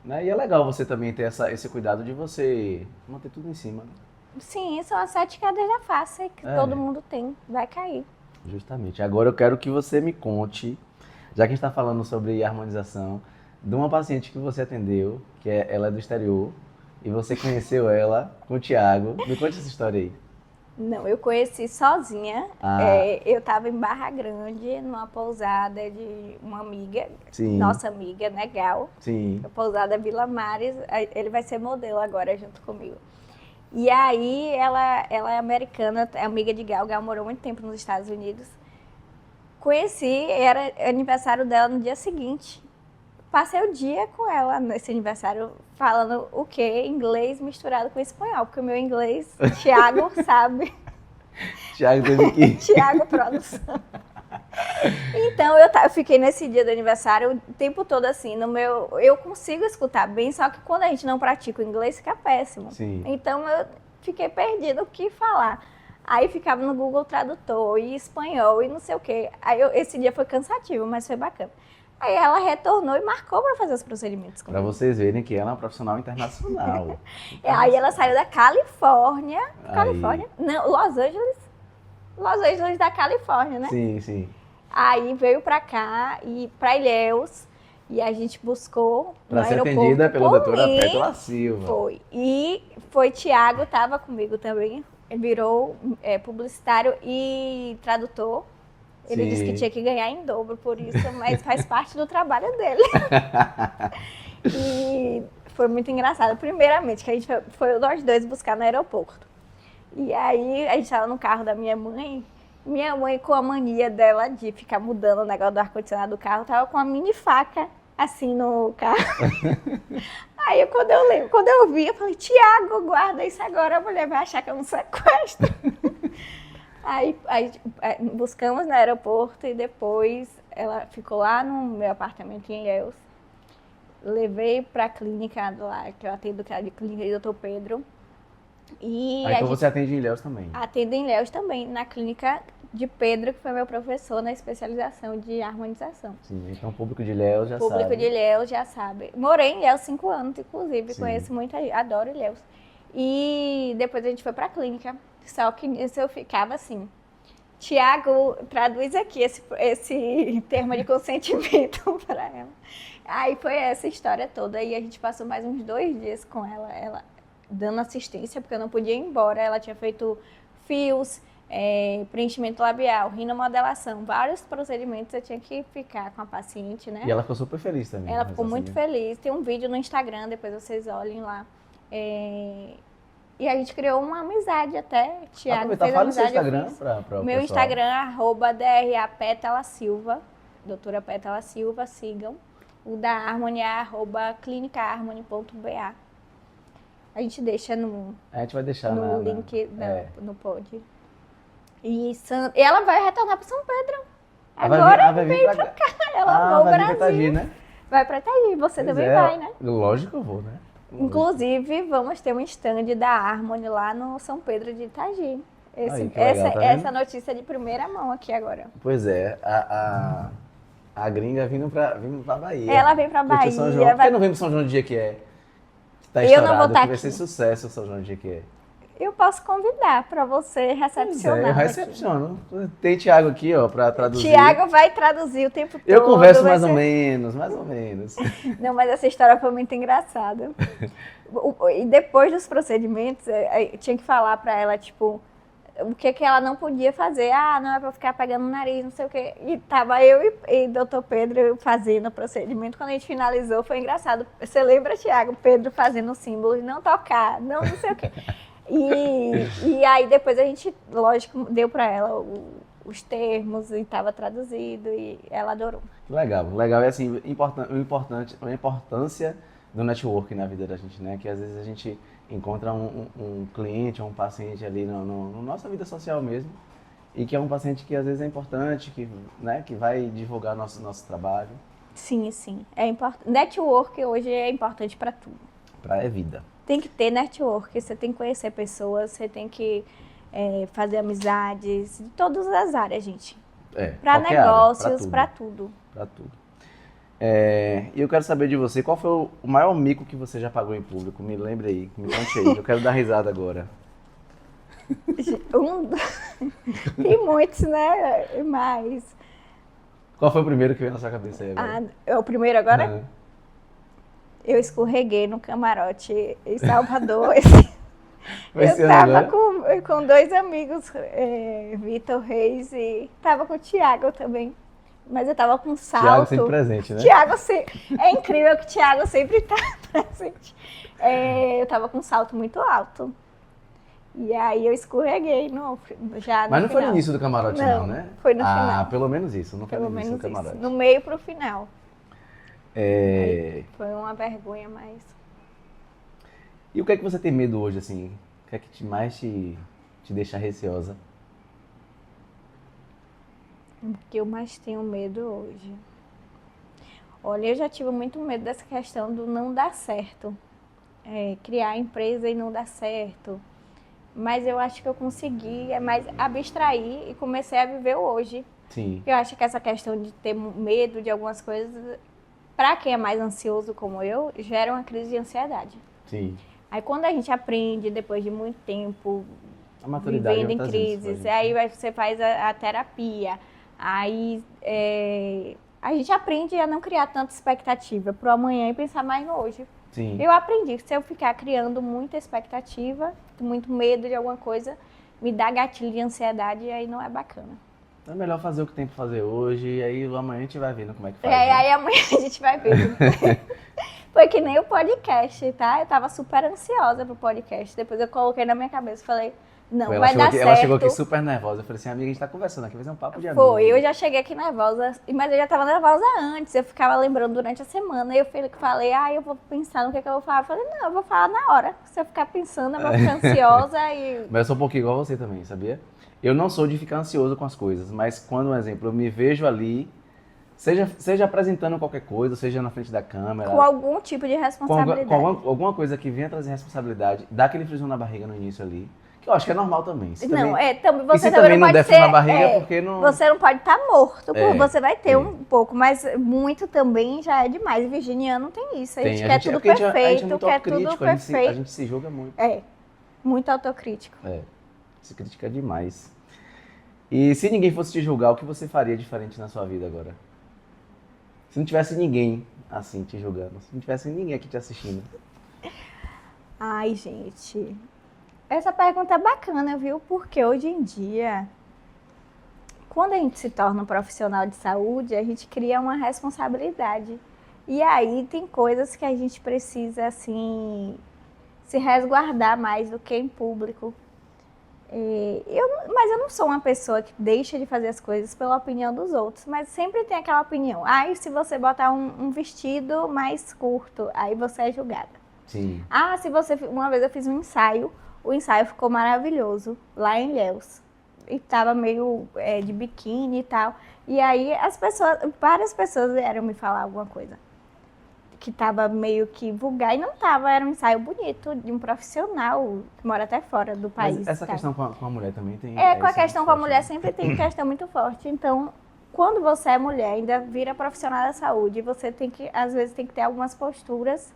né? E é legal você também ter esse cuidado de você manter tudo em cima. Né? Sim, são as 7 cadeias da face que todo mundo tem, vai cair. Justamente. Agora eu quero que você me conte, já que a gente está falando sobre harmonização, de uma paciente que você atendeu, ela é do exterior, e você conheceu ela com o Thiago. Me conte essa história aí. Não, eu conheci sozinha. Eu estava em Barra Grande, numa pousada de uma amiga, Sim. Nossa amiga, né, Gal. Sim. A pousada Vila Mares, ele vai ser modelo agora junto comigo. E aí, ela é americana, é amiga de Gal. Gal morou muito tempo nos Estados Unidos. Conheci, era aniversário dela no dia seguinte. Passei o dia com ela nesse aniversário falando o quê? Inglês misturado com espanhol, porque o meu inglês, Thiago sabe. Thiago teve que... Thiago Produção. Então, eu fiquei nesse dia do aniversário o tempo todo assim, eu consigo escutar bem, só que quando a gente não pratica o inglês, fica péssimo. Sim. Então, eu fiquei perdida o que falar. Aí ficava no Google Tradutor, e espanhol, e não sei o quê. Aí esse dia foi cansativo, mas foi bacana. Aí ela retornou e marcou para fazer os procedimentos comigo. Para vocês verem que ela é uma profissional internacional. Aí ela saiu da Califórnia. Califórnia? Não, Los Angeles. Los Angeles da Califórnia, né? Sim, sim. Aí veio pra cá e pra Ilhéus e a gente buscou para ser atendida pela doutora Pétala Silva. Foi. E Thiago, tava comigo também, virou publicitário e tradutor. Ele disse que tinha que ganhar em dobro por isso, mas faz parte do trabalho dele. E foi muito engraçado. Primeiramente, que a gente foi nós dois buscar no aeroporto. E aí a gente estava no carro da minha mãe com a mania dela de ficar mudando o negócio do ar-condicionado do carro, tava com uma mini faca assim no carro. Aí quando eu vi, eu falei, Thiago, guarda isso agora, a mulher vai achar que é um sequestro. Aí buscamos no aeroporto e depois ela ficou lá no meu apartamento em Ilhéus. Levei para a clínica lá, que eu atendo, que é a clínica de Dr. Pedro. Então você atende em Ilhéus também? Atendo em Ilhéus também, na clínica de Pedro, que foi meu professor na especialização de harmonização. Sim, então o público de Ilhéus já sabe. O público de Ilhéus já sabe. Morei em Ilhéus 5 anos, inclusive, sim. Conheço muito, adoro Ilhéus. E depois a gente foi para a clínica, só que nisso eu ficava assim, Thiago, traduz aqui esse termo de consentimento para ela. Aí foi essa história toda, e a gente passou mais uns 2 dias com ela dando assistência, porque eu não podia ir embora. Ela tinha feito fios, preenchimento labial, rinomodelação, vários procedimentos, eu tinha que ficar com a paciente, né? E ela ficou super feliz também. Ela ficou muito feliz. Tem um vídeo no Instagram, depois vocês olhem lá. E a gente criou uma amizade até. Thiago fez fala o seu Instagram para o meu pessoal. Instagram, @DRA Pétala Silva, doutora Pétala Silva, sigam. O da Harmony é @clinicaharmony.ba. A gente deixa a gente vai deixar no link no pod. E ela vai retornar para São Pedro. Agora vai vir pra cá. Ela vai para o Brasil. Né? Vai para Itaí. Você também vai, né? Lógico que eu vou, né? Inclusive, vamos ter um stand da Harmony lá no São Pedro de Itagi. Essa notícia de primeira mão aqui agora. Pois é, a gringa vindo pra Bahia. Ela vem pra Bahia. São João. Por que não vem pro São João no dia que é? Tá eu não vou estar aqui. Vai ser sucesso o São João no dia que é. Eu posso convidar para você recepcionar. Eu recepciono. Aqui. Tem Thiago aqui, ó, para traduzir. Thiago vai traduzir o tempo todo. Eu converso mais ou menos. Não, mas essa história foi muito engraçada. E depois dos procedimentos, eu tinha que falar para ela, tipo, o que ela não podia fazer. Ah, não é pra ficar pegando no nariz, não sei o quê. E tava eu e Dr. Pedro fazendo o procedimento. Quando a gente finalizou, foi engraçado. Você lembra, Thiago, Pedro fazendo o símbolo de não tocar, não sei o quê. E aí depois a gente, lógico, deu pra ela os termos e estava traduzido e ela adorou. Legal, legal. É assim, a importância do networking na vida da gente, né? Que às vezes a gente encontra um cliente ou um paciente ali na nossa vida social mesmo, e que é um paciente que às vezes é importante, que, né, que vai divulgar nosso trabalho. Sim, sim. É importante. Network hoje é importante para tudo. É vida. Tem que ter network, você tem que conhecer pessoas, você tem que fazer amizades, de todas as áreas, gente. Para negócios, para tudo. Para tudo. E eu quero saber de você, qual foi o maior mico que você já pagou em público? Me lembre aí, me conte aí, eu quero dar risada agora. Tem muitos, né? Mas... Qual foi o primeiro que veio na sua cabeça aí agora? É o primeiro agora? Uhum. Eu escorreguei no camarote em Salvador. Eu tava com 2 amigos, Vitor Reis, e tava com o Thiago também. Mas eu tava com salto. Thiago sempre presente, né? É incrível que o Thiago sempre tá presente. Eu tava com um salto muito alto. E aí eu escorreguei já no Mas não final. foi no início do camarote não, né? Foi no final. Ah, pelo menos isso, não foi no início do camarote. No meio pro final. Foi uma vergonha, mas... E o que é que você tem medo hoje, assim? O que é que mais te deixa receosa? O que eu mais tenho medo hoje? Olha, eu já tive muito medo dessa questão do não dar certo. Criar empresa e não dar certo. Mas eu acho que eu consegui mais abstrair e comecei a viver o hoje. Sim. Eu acho que essa questão de ter medo de algumas coisas, para quem é mais ansioso como eu, gera uma crise de ansiedade. Sim. Aí quando a gente aprende, depois de muito tempo, vivendo em crises, aí você faz a terapia, aí a gente aprende a não criar tanta expectativa pro amanhã e pensar mais no hoje. Sim. Eu aprendi que se eu ficar criando muita expectativa, muito medo de alguma coisa, me dá gatilho de ansiedade e aí não é bacana. É melhor fazer o que tem pra fazer hoje e aí amanhã a gente vai vendo como é que faz. Aí amanhã a gente vai vendo. Foi que nem o podcast, tá? Eu tava super ansiosa pro podcast. Depois eu coloquei na minha cabeça e falei, não, vai dar certo. Ela chegou aqui super nervosa. Eu falei assim, amiga, a gente tá conversando aqui, vai ser um papo de amigo. Foi, eu já cheguei aqui nervosa, mas eu já tava nervosa antes. Eu ficava lembrando durante a semana. E eu falei, eu vou pensar no que eu vou falar. Eu falei, não, eu vou falar na hora. Se eu ficar pensando, eu vou ficar ansiosa e... Mas eu sou um pouquinho igual você também, sabia? Eu não sou de ficar ansioso com as coisas, mas quando, um exemplo, eu me vejo ali, seja apresentando qualquer coisa, seja na frente da câmera... Com algum tipo de responsabilidade. Com alguma coisa que venha trazer responsabilidade, dá aquele friozinho na barriga no início ali, que eu acho que é normal também. Você também não der frio na barriga, porque não... Você não pode estar morto, você vai ter um pouco, mas muito também já é demais. Virginiano tem isso, a gente quer tudo perfeito, quer tudo perfeito. A gente se julga muito. Muito autocrítico. Se critica demais. E se ninguém fosse te julgar, o que você faria diferente na sua vida agora? Se não tivesse ninguém assim te julgando, se não tivesse ninguém aqui te assistindo. Ai, gente, essa pergunta é bacana, viu? Porque hoje em dia, quando a gente se torna um profissional de saúde, a gente cria uma responsabilidade. E aí tem coisas que a gente precisa, assim, se resguardar mais do que em público. Mas eu não sou uma pessoa que deixa de fazer as coisas pela opinião dos outros, mas sempre tem aquela opinião. E se você botar um vestido mais curto, aí você é julgada. Sim. Uma vez eu fiz um ensaio, o ensaio ficou maravilhoso, lá em Ilhéus. E tava meio de biquíni e tal. E aí várias pessoas vieram me falar alguma coisa. Que tava meio que vulgar e não tava, era um ensaio bonito de um profissional que mora até fora do país. Mas essa questão com a mulher também tem... Com a questão com a mulher sempre tem questão muito forte. Então, quando você é mulher, ainda vira profissional da saúde, você tem que, às vezes, tem que ter algumas posturas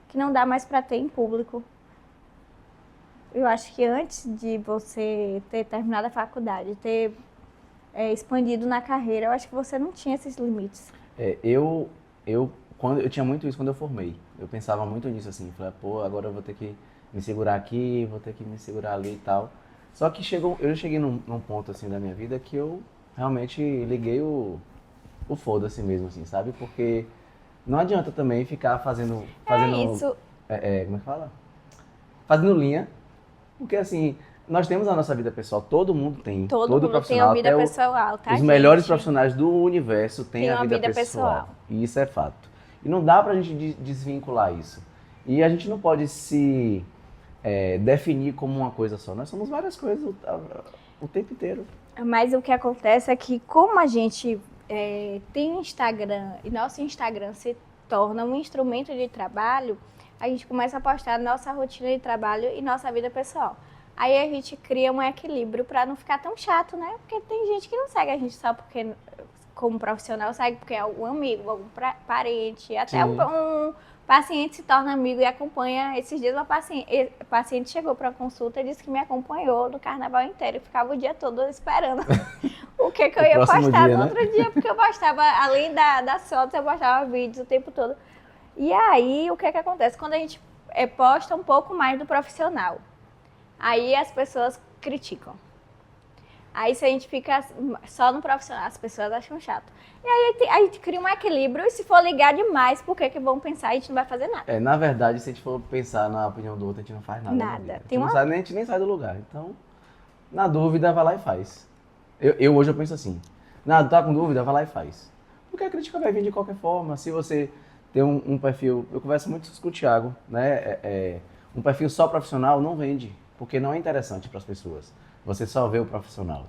que não dá mais para ter em público. Eu acho que antes de você ter terminado a faculdade, ter expandido na carreira, eu acho que você não tinha esses limites. Eu tinha muito isso quando eu formei. Eu pensava muito nisso assim, falei, agora eu vou ter que me segurar aqui, vou ter que me segurar ali e tal. Só que eu cheguei num ponto assim da minha vida que eu realmente liguei o foda-se mesmo, assim, sabe? Porque não adianta também ficar fazendo, Isso, como é que fala? Fazendo linha, porque assim, nós temos a nossa vida pessoal, todo mundo tem, todo todo mundo tem uma profissional, vida até pessoal, tá, os melhores gente? profissionais do universo têm Tem a uma vida vida pessoal. pessoal. E isso é fato. E não dá pra gente desvincular isso. E a gente não pode se definir como uma coisa só. Nós somos várias coisas o tempo inteiro. Mas o que acontece é que como a gente tem Instagram e nosso Instagram se torna um instrumento de trabalho, a gente começa a postar nossa rotina de trabalho e nossa vida pessoal. Aí a gente cria um equilíbrio para não ficar tão chato, né? Porque tem gente que não segue a gente só porque, como profissional, segue porque é algum amigo, algum parente, até um paciente se torna amigo e acompanha. Esses dias uma paciente chegou para a consulta e disse que me acompanhou no carnaval inteiro. Eu ficava o dia todo esperando o que eu ia postar no outro dia, porque eu postava, além das fotos, eu postava vídeos o tempo todo. E aí, o que acontece? Quando a gente posta um pouco mais do profissional, aí as pessoas criticam. Aí se a gente fica só no profissional, as pessoas acham chato. E aí a gente cria um equilíbrio e se for ligar demais, por que vão pensar? A gente não vai fazer nada. Na verdade, se a gente for pensar na opinião do outro, a gente não faz nada. Nada. A gente nem sai do lugar. Então, na dúvida, vai lá e faz. Eu hoje eu penso assim, tá com dúvida, vai lá e faz. Porque a crítica vai vir de qualquer forma. Se você tem um perfil, eu converso muito com o Thiago, né? Um perfil só profissional não vende, porque não é interessante para as pessoas. Você só vê o profissional.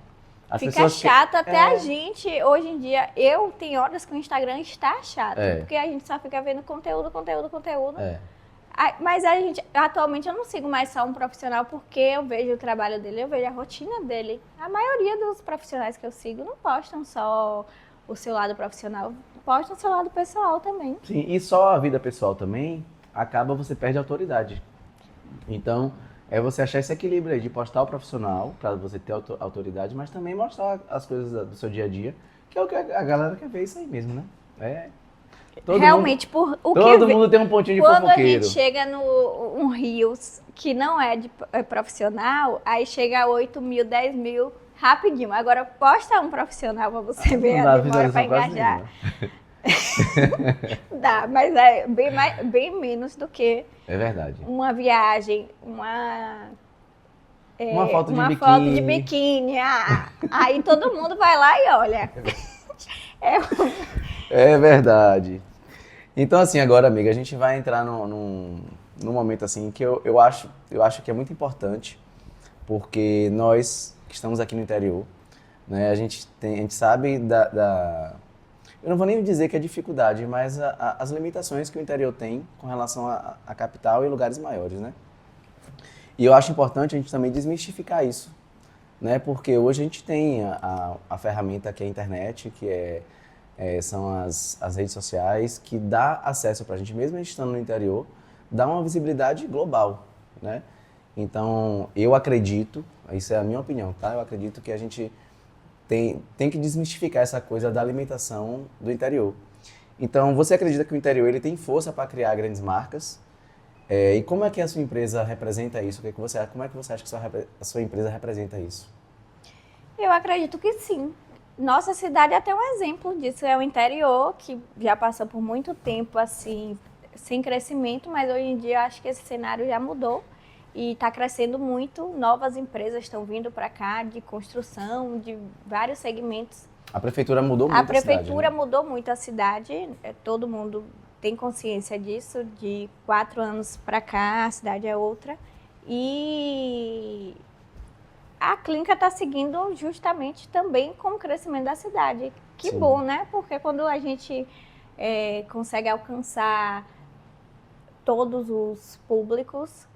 Fica chato até a gente, hoje em dia, eu tenho horas que o Instagram está chato, porque a gente só fica vendo conteúdo. Mas atualmente eu não sigo mais só um profissional porque eu vejo o trabalho dele, eu vejo a rotina dele. A maioria dos profissionais que eu sigo não postam só o seu lado profissional, postam o seu lado pessoal também. Sim, e só a vida pessoal também, você perde a autoridade. Então, é você achar esse equilíbrio aí de postar o profissional, para você ter autoridade, mas também mostrar as coisas do seu dia a dia, que é o que a galera quer ver isso aí mesmo, né? Realmente, todo mundo tem um pontinho de fofoqueiro. Quando a gente chega no Rios, que não é profissional, aí chega a 8 mil, 10 mil, rapidinho. Agora, posta um profissional para você ver a demora para engajar. Dá, mas é bem menos do que uma viagem, uma foto de biquíni. Aí todo mundo vai lá e olha. É verdade. Então, assim, agora, amiga, a gente vai entrar num momento assim que eu acho que é muito importante, porque nós que estamos aqui no interior, né, a gente sabe eu não vou nem dizer que é dificuldade, mas as limitações que o interior tem com relação à capital e lugares maiores, né? E eu acho importante a gente também desmistificar isso, né? Porque hoje a gente tem a ferramenta que é a internet, que são as redes sociais, que dá acesso para a gente, mesmo a gente estando no interior, dá uma visibilidade global, né? Então, eu acredito, isso é a minha opinião, tá? Eu acredito que a gente tem que desmistificar essa coisa da alimentação do interior. Então, você acredita que o interior ele tem força para criar grandes marcas? E como é que a sua empresa representa isso? Como é que você acha que a sua empresa representa isso? Eu acredito que sim. Nossa cidade é até um exemplo disso. É o interior que já passou por muito tempo assim, sem crescimento, mas hoje em dia acho que esse cenário já mudou. E está crescendo muito, novas empresas estão vindo para cá de construção, de vários segmentos. A prefeitura mudou muito a cidade. A prefeitura mudou muito a cidade, todo mundo tem consciência disso, de 4 anos para cá a cidade é outra. E a clínica está seguindo justamente também com o crescimento da cidade. Que Sim. bom, né? Porque quando a gente consegue alcançar todos os públicos,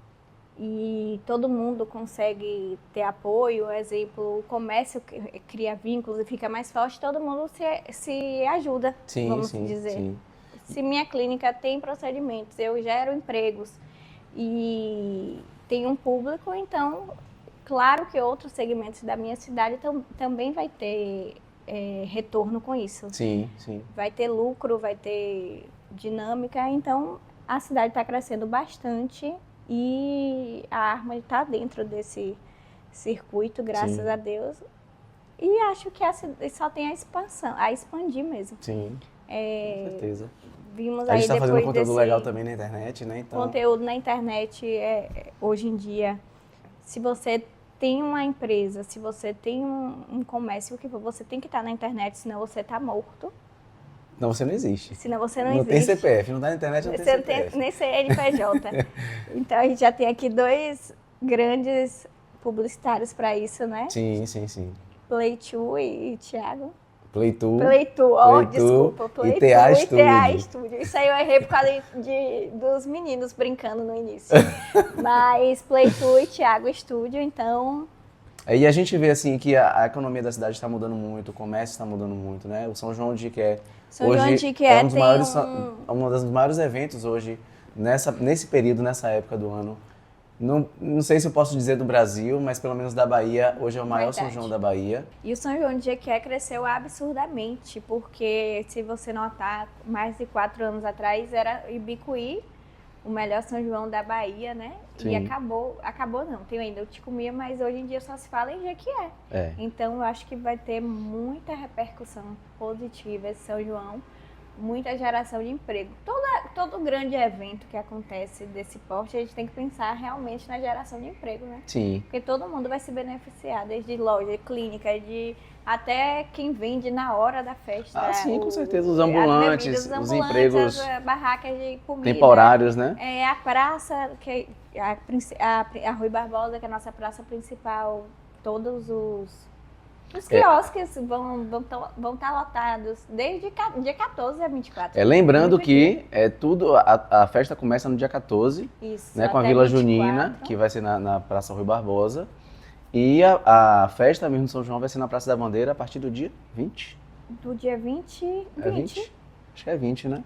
e todo mundo consegue ter apoio, exemplo, o comércio cria vínculos e fica mais forte, todo mundo se ajuda, vamos dizer. Sim. Se minha clínica tem procedimentos, eu gero empregos e tenho um público, então, claro que outros segmentos da minha cidade também vai ter retorno com isso. Sim, sim. Vai ter lucro, vai ter dinâmica, então a cidade está crescendo bastante. E a Harmony está dentro circuito, graças Sim. a Deus. E acho que só tem a expansão, a expandir mesmo. Sim, com certeza. Vimos A aí gente tá fazendo depois conteúdo desse legal também na internet, né? Então, conteúdo na internet, hoje em dia, se você tem uma empresa, se você tem um comércio, o que for, você tem que estar na internet, senão você está morto. não, você não existe. Senão você não Não tem existe. CPF, não tá na internet, não tem Você não CPF. tem nem CNPJ. Então a gente já tem aqui 2 grandes publicitários para isso, né? Sim, sim, sim. Play2 e Thiago. Playtu. Play2, Playtu desculpa, e Play2 TA e TA Studio. Studio. Isso aí eu errei por causa dos meninos brincando no início. Mas Play2 e Thiago Studio, então... E a gente vê assim que a economia da cidade está mudando muito, o comércio está mudando muito, né? O São João de Iqué São João hoje de Iqué um dos tem maiores, um dos maiores eventos hoje, nesse período, nessa época do ano. Não sei se eu posso dizer do Brasil, mas pelo menos da Bahia, hoje é o maior São Verdade. João da Bahia. E o São João de Jequié cresceu absurdamente, porque se você notar, mais de 4 anos atrás era Ibicuí, o melhor São João da Bahia, né? Sim. E acabou não, tem ainda o Ticumia, mas hoje em dia só se fala em Jequié. É. Então eu acho que vai ter muita repercussão positiva esse São João, muita geração de emprego. Todo grande evento que acontece desse porte, a gente tem que pensar realmente na geração de emprego, né? Sim. Porque todo mundo vai se beneficiar, desde loja, clínica, até quem vende na hora da festa. Ah, sim, com certeza. Os as ambulantes, bebidas, os empregos as barracas de comida. temporários, né? A praça, a Rui Barbosa, que é a nossa praça principal, todos os quiosques vão estar lotados desde dia 14 a 24. Lembrando Muito que a festa começa no dia 14, Isso, né, com a até Vila 24. Junina, que vai ser na Praça Rui Barbosa. E a festa mesmo de São João vai ser na Praça da Bandeira a partir do dia 20. Do dia 20. É 20? Acho que é 20, né?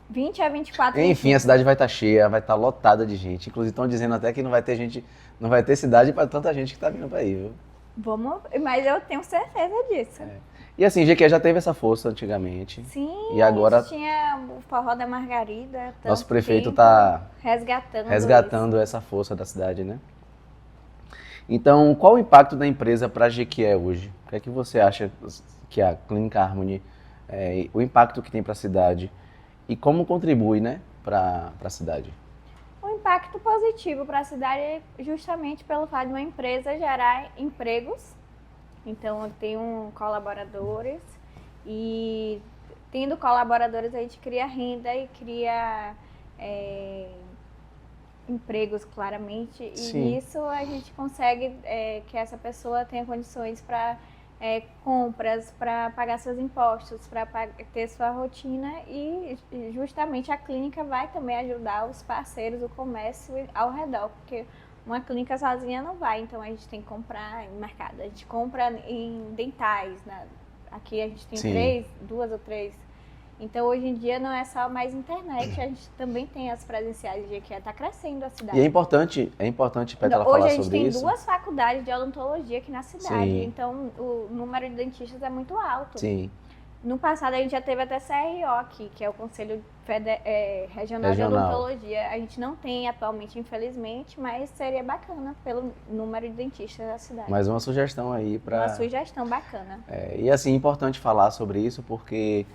20 a 24. Enfim, a cidade vai estar cheia, vai estar lotada de gente. Inclusive estão dizendo até que não vai ter cidade para tanta gente que está vindo para aí, viu? Mas eu tenho certeza disso. E assim, Jequié já teve essa força antigamente. Sim, E agora a gente tinha o Forró da Margarida. nosso prefeito tempo, está resgatando essa força da cidade, né? Então, qual o impacto da empresa para Jequié hoje? O que é que você acha que a Clínica Harmony, o impacto que tem para a cidade e como contribui, né, para a cidade? O impacto positivo para a cidade é justamente pelo fato de uma empresa gerar empregos. Então, eu tenho colaboradores e tendo colaboradores a gente cria renda e cria empregos, claramente. E Sim. nisso a gente consegue que essa pessoa tenha condições para compras, para pagar seus impostos, para ter sua rotina e justamente a clínica vai também ajudar os parceiros, o comércio ao redor, porque uma clínica sozinha não vai, então a gente tem que comprar em mercado, a gente compra em dentais, aqui a gente tem 2 ou 3. Então, hoje em dia, não é só mais internet, a gente também tem as presenciais de que está crescendo a cidade. E é importante Petra, falar sobre isso. Hoje a gente tem 2 faculdades de odontologia aqui na cidade, Sim. Então o número de dentistas é muito alto. Sim. No passado a gente já teve até CRO aqui, que é o Conselho Regional de Odontologia. A gente não tem atualmente, infelizmente, mas seria bacana pelo número de dentistas da cidade. Mais uma sugestão aí para... Uma sugestão bacana. E assim, é importante falar sobre isso porque...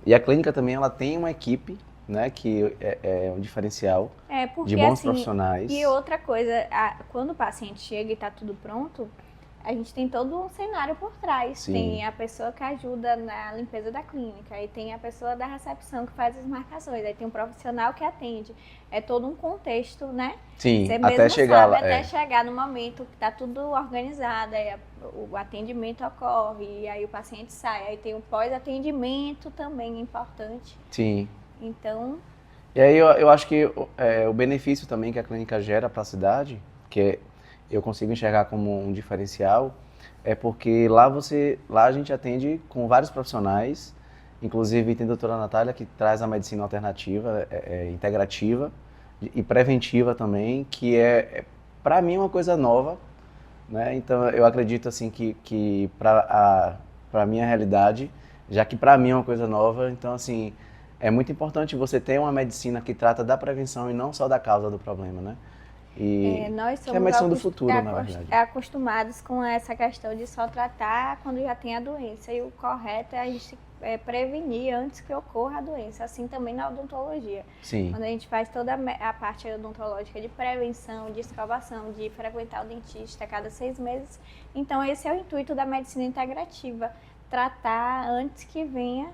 E a clínica também ela tem uma equipe, né, que é um diferencial porque, de bons assim, profissionais. E outra coisa, quando o paciente chega e está tudo pronto, a gente tem todo um cenário por trás. Sim. Tem a pessoa que ajuda na limpeza da clínica, aí tem a pessoa da recepção que faz as marcações, aí tem um profissional que atende. É todo um contexto, né? Sim, Você até mesmo chegar sabe, lá. até chegar no momento que está tudo organizado, aí o atendimento ocorre, e aí o paciente sai. Aí tem o pós-atendimento também importante. Sim. Então... E aí eu acho que o benefício também que a clínica gera para a cidade, que eu consigo enxergar como um diferencial, é porque lá a gente atende com vários profissionais, inclusive tem a doutora Natália que traz a medicina alternativa, integrativa e preventiva também, que para mim uma coisa nova, né? Então eu acredito assim que para a minha realidade, já que para mim é uma coisa nova, então assim, é muito importante você ter uma medicina que trata da prevenção e não só da causa do problema, né? E Nós que é a somos medicina do futuro, na verdade. acostumados com essa questão de só tratar quando já tem a doença. E o correto é a gente prevenir antes que ocorra a doença. Assim também na odontologia. Sim, Quando a gente faz toda a parte odontológica de prevenção, de escovação, de frequentar o dentista a cada 6 meses. Então esse é o intuito da medicina integrativa. Tratar antes que venha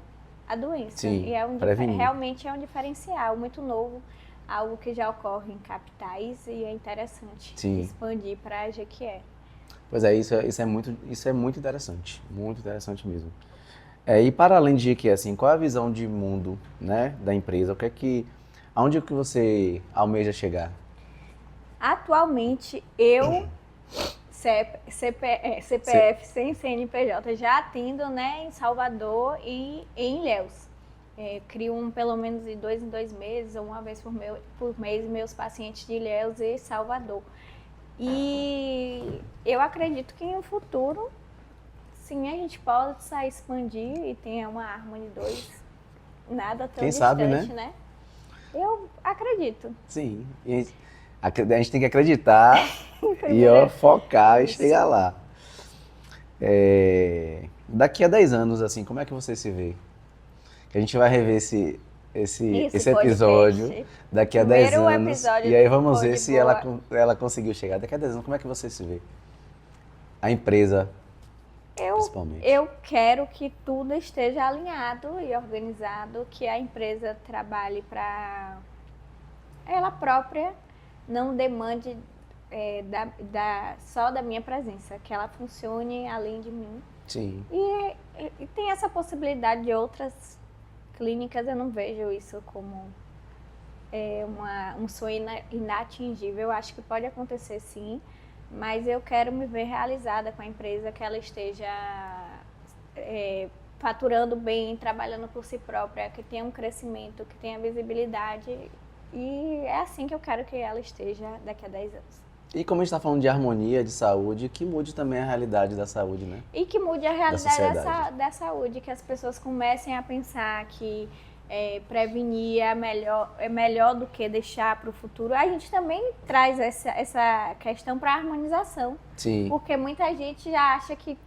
a doença. Sim, E prevenir. realmente é um diferencial muito novo. Algo que já ocorre em capitais e é interessante Sim. expandir para Jequié. Pois é, isso é muito interessante mesmo. E para além de que, assim, qual é a visão de mundo, né, da empresa? Aonde é que você almeja chegar? Atualmente, eu, CPF sem CNPJ, já atendo, né, em Salvador e em Ilhéus. Crio pelo menos de 2 em 2 meses, ou uma vez por mês, meus pacientes de Ilhéus e Salvador. E eu acredito que em um futuro, sim, a gente possa expandir e tenha uma Harmony 2, nada tão Quem distante, sabe, né? né? Eu acredito. Sim, e a gente tem que acreditar e focar e chegar lá. Daqui a 10 anos, assim, como é que você se vê? Que a gente vai rever esse episódio podcast. daqui a 10 Primeiro anos. episódio E aí do vamos Pode ver se Boa. ela conseguiu chegar. Daqui a 10 anos, como é que você se vê? A empresa, principalmente. Eu quero que tudo esteja alinhado e organizado, que a empresa trabalhe para ela própria, não demande só da minha presença, que ela funcione além de mim. Sim. E tem essa possibilidade de outras clínicas, eu não vejo isso como um sonho inatingível. Eu acho que pode acontecer sim, mas eu quero me ver realizada com a empresa, que ela esteja faturando bem, trabalhando por si própria, que tenha um crescimento, que tenha visibilidade. E é assim que eu quero que ela esteja daqui a 10 anos. E como a gente está falando de harmonia, de saúde, que mude também a realidade da saúde, né? E que mude a realidade sociedade. da saúde, que as pessoas comecem a pensar que prevenir é melhor do que deixar para o futuro. A gente também traz essa questão para a harmonização. Sim. Porque muita gente já acha que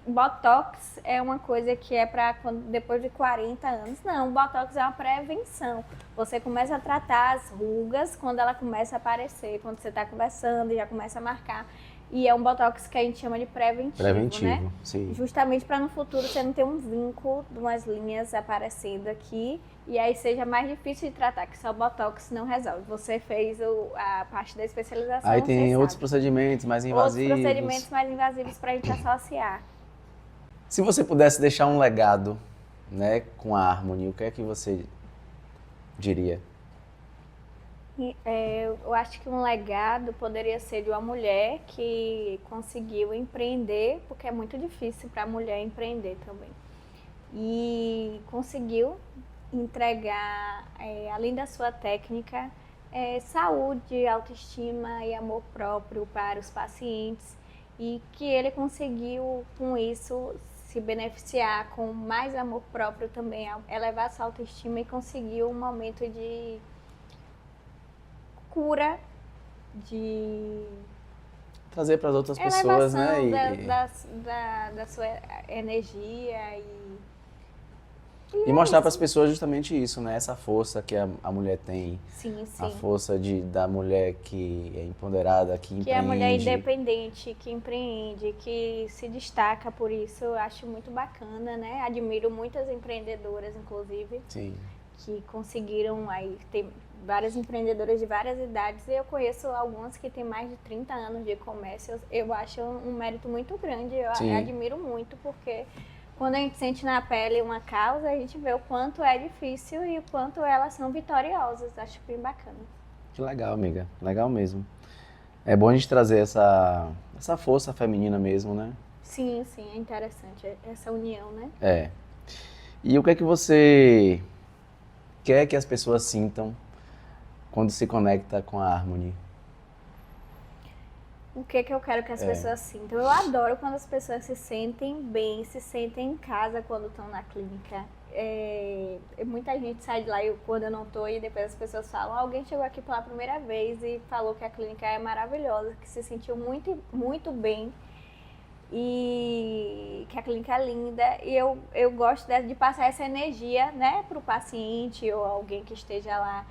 Botox é uma coisa que é para depois de 40 anos. Não, Botox é uma prevenção. Você começa a tratar as rugas quando ela começa a aparecer, quando você está conversando, já começa a marcar. E é um Botox que a gente chama de preventivo, né? Sim. Justamente para no futuro você não ter um vinco de umas linhas aparecendo aqui e aí seja mais difícil de tratar, que só o Botox não resolve. Você fez a parte da especialização, aí tem outros procedimentos mais invasivos. Outros procedimentos mais invasivos para a gente associar. Se você pudesse deixar um legado, né, com a Harmony, o que é que você diria? Eu acho que um legado poderia ser de uma mulher que conseguiu empreender, porque é muito difícil para a mulher empreender também. E conseguiu entregar, além da sua técnica, saúde, autoestima e amor próprio para os pacientes. E que ele conseguiu, com isso, se beneficiar com mais amor próprio também, elevar sua autoestima e conseguiu um momento de cura, de trazer para as outras pessoas, né? Da sua energia e mostrar para as pessoas justamente isso, né? Essa força que a mulher tem. Sim. A força da mulher que é empoderada, que empreende. Que é a mulher independente, que empreende, que se destaca por isso. Eu acho muito bacana, né? Admiro muitas empreendedoras, inclusive. Sim. Que conseguiram, aí tem várias empreendedoras de várias idades, e eu conheço algumas que têm mais de 30 anos de comércio. Eu acho um mérito muito grande, eu admiro muito, porque quando a gente sente na pele uma causa, a gente vê o quanto é difícil e o quanto elas são vitoriosas. Acho bem bacana. Que legal, amiga. Legal mesmo. É bom a gente trazer essa força feminina mesmo, né? Sim, é interessante essa união, né? E o que é que você quer que as pessoas sintam quando se conecta com a Harmony? O que eu quero que as pessoas sintam? Eu adoro quando as pessoas se sentem bem, se sentem em casa quando estão na clínica. muita gente sai de lá quando eu não tô e depois as pessoas falam, alguém chegou aqui pela primeira vez e falou que a clínica é maravilhosa, que se sentiu muito, muito bem e que a clínica é linda. E eu gosto de passar essa energia, né, pro paciente ou alguém que esteja lá,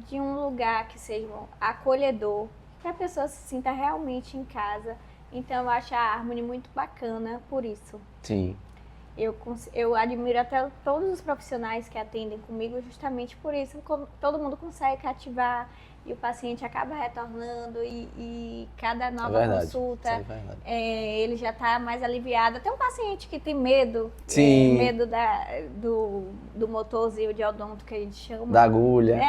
de um lugar que seja acolhedor, que a pessoa se sinta realmente em casa. Então eu acho a Harmony muito bacana por isso. Sim. Eu admiro até todos os profissionais que atendem comigo justamente por isso. Todo mundo consegue cativar e o paciente acaba retornando e cada nova consulta ele já está mais aliviado. Até um paciente que tem medo, medo do motorzinho de odonto que a gente chama. Da agulha.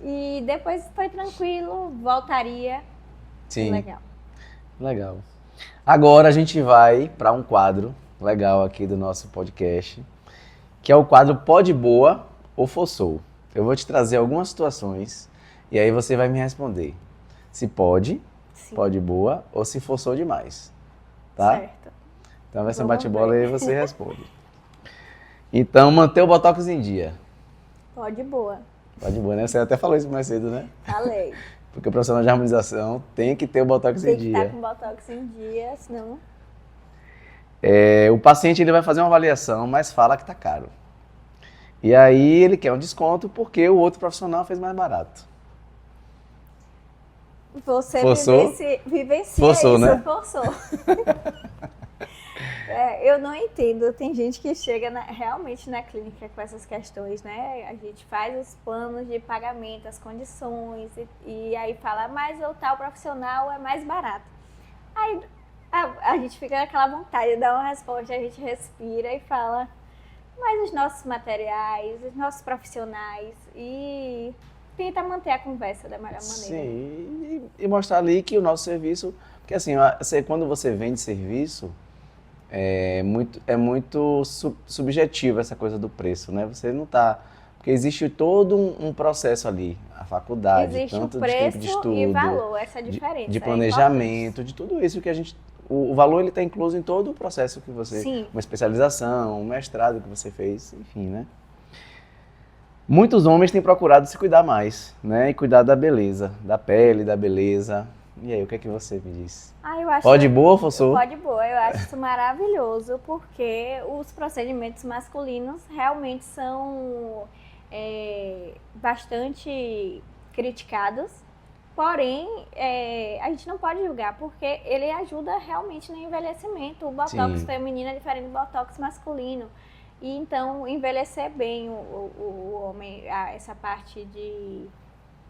E depois foi tranquilo, voltaria. Sim. Legal. Legal. Agora a gente vai para um quadro legal aqui do nosso podcast, que é o quadro Pode Boa ou Forçou. Eu vou te trazer algumas situações e aí você vai me responder se pode, Sim. pode boa, ou se forçou demais, tá? Certo. Então vai ser um bate-bola e você responde. Então, manter o Botox em dia. Pode boa. Pode boa, né? Você até falou isso mais cedo, né? Falei. Porque o profissional de harmonização tem que ter o Botox em dia. Tem que estar com Botox em dia, senão... O paciente ele vai fazer uma avaliação, mas fala que tá caro. E aí ele quer um desconto porque o outro profissional fez mais barato. Você Forçou? vivencia Forçou, isso, né? Forçou. Eu não entendo. Tem gente que chega realmente na clínica com essas questões, né? A gente faz os planos de pagamento, as condições, e aí fala, mas o tal profissional é mais barato. Aí a gente fica com aquela vontade de dar uma resposta, a gente respira e fala, mas os nossos materiais, os nossos profissionais, e tenta manter a conversa da melhor maneira. Sim, e mostrar ali que o nosso serviço, porque assim, quando você vende serviço, é muito subjetivo essa coisa do preço, né? Você não tá, porque existe todo um processo ali, a faculdade, existe tanto o de preço tempo de estudo, e valor, essa diferença. de planejamento, de tudo isso que a gente, o valor ele está incluso em todo o processo que você, Sim. Uma especialização, um mestrado que você fez, enfim, né? Muitos homens têm procurado se cuidar mais, né? E cuidar da beleza, da pele, da beleza. E aí, o que é que você me diz? Eu acho Pode boa, Forçou? Pode boa, eu acho isso maravilhoso, porque os procedimentos masculinos realmente são bastante criticados, porém, a gente não pode julgar, porque ele ajuda realmente no envelhecimento. O Botox Sim. feminino é diferente do Botox masculino. E então, envelhecer bem o homem, essa parte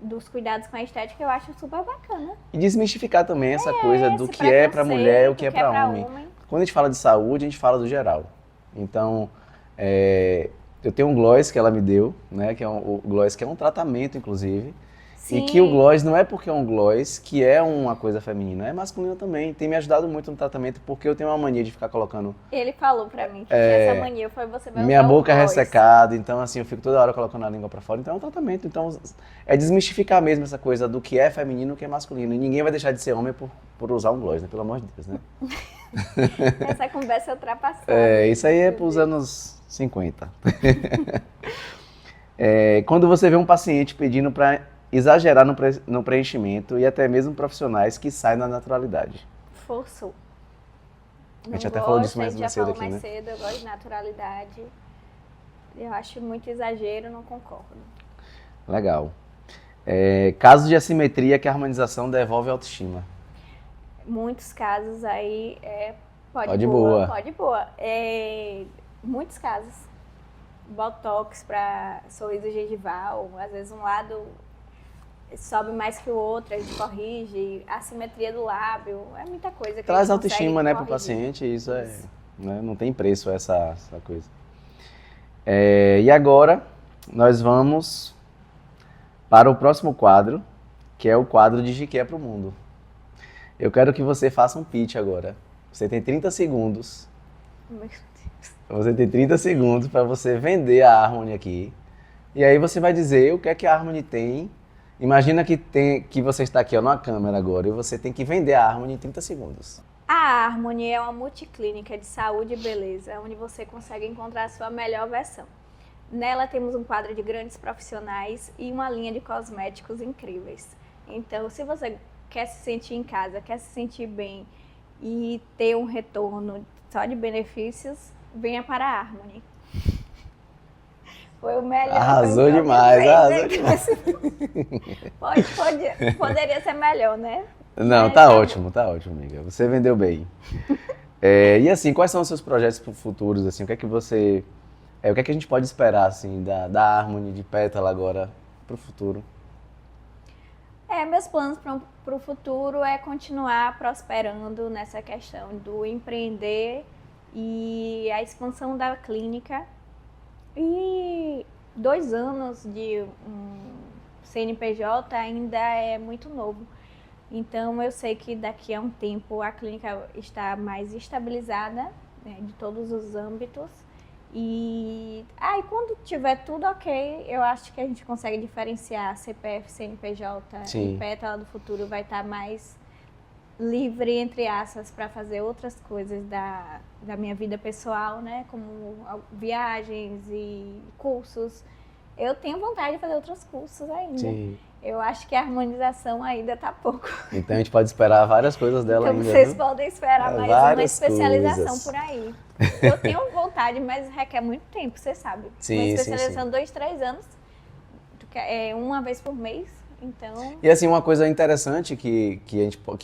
dos cuidados com a estética, eu acho super bacana. E desmistificar também essa coisa do que é para mulher e o que é para homem. Quando a gente fala de saúde, a gente fala do geral. Então, eu tenho um gloss que ela me deu, né? Que é o gloss que é um tratamento, inclusive. Sim. E que o gloss não é porque é um gloss que é uma coisa feminina, é masculino também. Tem me ajudado muito no tratamento, porque eu tenho uma mania de ficar colocando... Ele falou pra mim que tinha essa mania, foi você vai minha usar boca o gloss. ressecada, então assim, eu fico toda hora colocando a língua pra fora. Então é um tratamento, então é desmistificar mesmo essa coisa do que é feminino e o que é masculino. E ninguém vai deixar de ser homem por usar um gloss, né? Pelo amor de Deus, né? Essa conversa é ultrapassada. Isso aí é pros anos 50. Quando você vê um paciente pedindo pra exagerar no preenchimento e até mesmo profissionais que saem na naturalidade. Forçou. A gente até falou disso mais cedo aqui, mais né? cedo, eu gosto de naturalidade. Eu acho muito exagero, não concordo. Legal. Casos de assimetria que a harmonização devolve a autoestima. Muitos casos aí Pode boa. Pode boa. Muitos casos. Botox para sorriso gengival, às vezes um lado sobe mais que o outro, a gente corrige, a simetria do lábio, é muita coisa que Traz a gente autoestima, né, pro corrigir. paciente, isso. Né, não tem preço essa coisa. E agora, nós vamos para o próximo quadro, que é o quadro de Giqué para o Mundo. Eu quero que você faça um pitch agora. Você tem 30 segundos. Meu Deus. Você tem 30 segundos para você vender a Harmony aqui. E aí você vai dizer o que é que a Harmony tem. Imagina que você está aqui numa câmera agora e você tem que vender a Harmony em 30 segundos. A Harmony é uma multiclínica de saúde e beleza, onde você consegue encontrar a sua melhor versão. Nela temos um quadro de grandes profissionais e uma linha de cosméticos incríveis. Então, se você quer se sentir em casa, quer se sentir bem e ter um retorno só de benefícios, venha para a Harmony. Foi o melhor. Arrasou demais, arrasou demais. Poderia ser melhor, né? Não, Mas tá ótimo, amiga. Você vendeu bem. E assim, quais são os seus projetos futuros? Assim, o que é que você... o que é que a gente pode esperar, assim, da Harmony, de Pétala agora, pro futuro? Meus planos para o futuro é continuar prosperando nessa questão do empreender e a expansão da clínica. E 2 anos de CNPJ ainda é muito novo. Então, eu sei que daqui a um tempo a clínica está mais estabilizada, né, de todos os âmbitos. E quando tiver tudo ok, eu acho que a gente consegue diferenciar CPF, CNPJ. Sim. E Pétala do Futuro vai estar mais livre, entre aspas, para fazer outras coisas da minha vida pessoal, né? Como viagens e cursos. Eu tenho vontade de fazer outros cursos ainda. Sim. Eu acho que a harmonização ainda tá pouco. Então a gente pode esperar várias coisas dela então ainda. Vocês viu? podem esperar mais uma especialização por aí. Eu tenho vontade, mas requer muito tempo, você sabe. Sim, uma especialização sim. 2, 3 anos, uma vez por mês. Então... E assim, uma coisa interessante que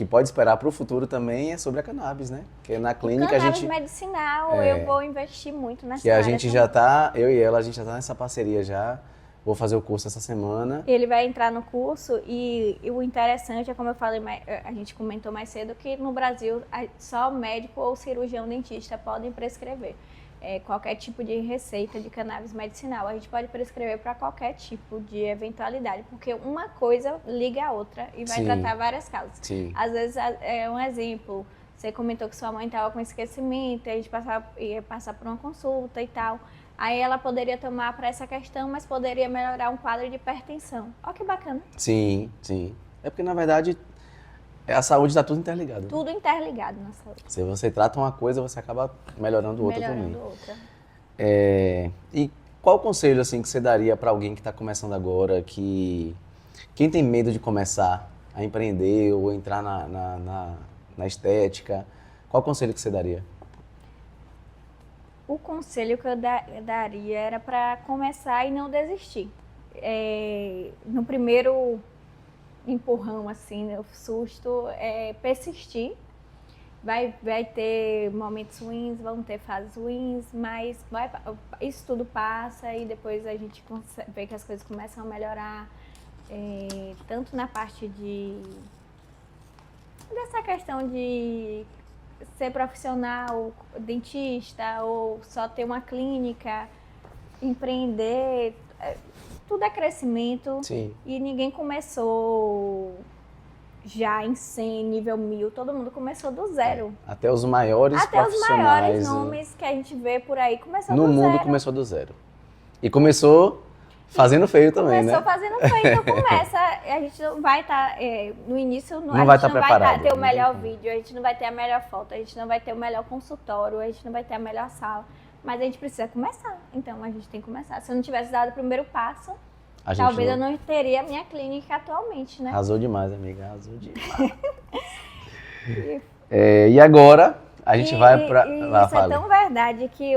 pode esperar para o futuro também é sobre a cannabis, né? Porque na clínica a gente... medicinal, eu vou investir muito nessa que a área gente também. já tá, eu e ela, a gente já tá nessa parceria já. Vou fazer o curso essa semana. Ele vai entrar no curso e o interessante é, como eu falei, a gente comentou mais cedo, que no Brasil só médico ou cirurgião dentista podem prescrever qualquer tipo de receita de cannabis medicinal. A gente pode prescrever para qualquer tipo de eventualidade, porque uma coisa liga a outra e vai Sim. tratar várias causas. Sim. Às vezes, um exemplo, você comentou que sua mãe estava com esquecimento, a gente ia passar por uma consulta e tal. Aí ela poderia tomar para essa questão, mas poderia melhorar um quadro de hipertensão. Olha que bacana. Sim, sim. É porque, na verdade, a saúde está tudo interligado. Tudo interligado na saúde. Se você trata uma coisa, você acaba melhorando outra também. Melhorando outra. E qual o conselho assim, que você daria para alguém que está começando agora, quem tem medo de começar a empreender ou entrar na estética? Qual o conselho que você daria? O conselho que eu daria era para começar e não desistir. No primeiro empurrão, assim, no susto, persistir. Vai ter momentos ruins, vão ter fases ruins, mas isso tudo passa e depois a gente vê que as coisas começam a melhorar. Tanto na parte dessa questão de ser profissional, dentista, ou só ter uma clínica, empreender, tudo é crescimento. Sim. E ninguém começou já em 100, nível 1000, todo mundo começou do zero. Até os maiores profissionais. Até os maiores nomes que a gente vê por aí começou do zero. No mundo começou do zero. E começou fazendo feio também, né? Começou fazendo feio, então começa, a gente não vai estar, no início, não vai estar preparado, ter o melhor vídeo, a gente não vai ter a melhor foto, a gente não vai ter o melhor consultório, a gente não vai ter a melhor sala, mas a gente precisa começar, então a gente tem que começar. Se eu não tivesse dado o primeiro passo, talvez eu não teria a minha clínica atualmente, né? Arrasou demais, amiga, arrasou demais. E agora, a gente vai para... Isso é tão verdade que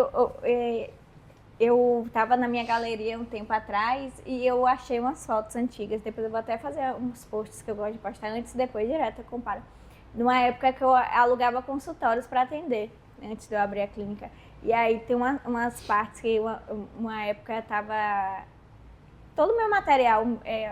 eu estava na minha galeria um tempo atrás e eu achei umas fotos antigas. Depois eu vou até fazer uns posts que eu gosto de postar antes e depois direto eu comparo. Numa época que eu alugava consultórios para atender, antes de eu abrir a clínica. E aí tem umas partes que uma época tava... Todo o meu material,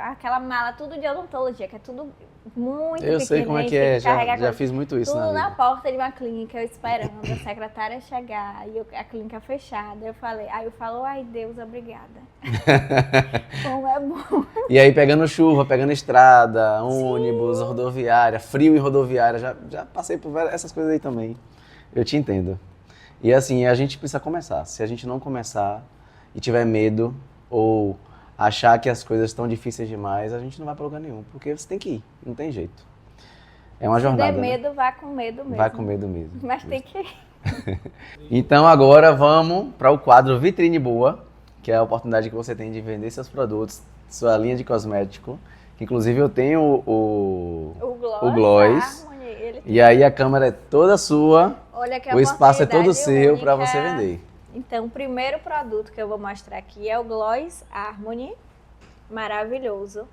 aquela mala, tudo de odontologia, que é tudo muito pequeno. Eu sei como é que é, já fiz muito isso tudo na vida. porta de uma clínica, eu esperando a secretária chegar e a clínica fechada. Aí eu falo, ai Deus, obrigada. Como é bom. E aí pegando chuva, pegando estrada, ônibus, rodoviária, frio em rodoviária, já passei por essas coisas aí também. Eu te entendo. E assim, a gente precisa começar. Se a gente não começar e tiver medo ou achar que as coisas estão difíceis demais, a gente não vai para lugar nenhum, porque você tem que ir, não tem jeito. É uma jornada, Se der né? medo, vá com medo mesmo. Vai com medo mesmo. Mas tem que... Então agora vamos para o quadro Vitrine Boa, que é a oportunidade que você tem de vender seus produtos, sua linha de cosmético. Que inclusive eu tenho o Gloss. A Harmony, ele E aí a câmera é toda sua, Olha que o espaço é todo oportunidade seu para única. você vender. Então, o primeiro produto que eu vou mostrar aqui é o Gloss Harmony, maravilhoso,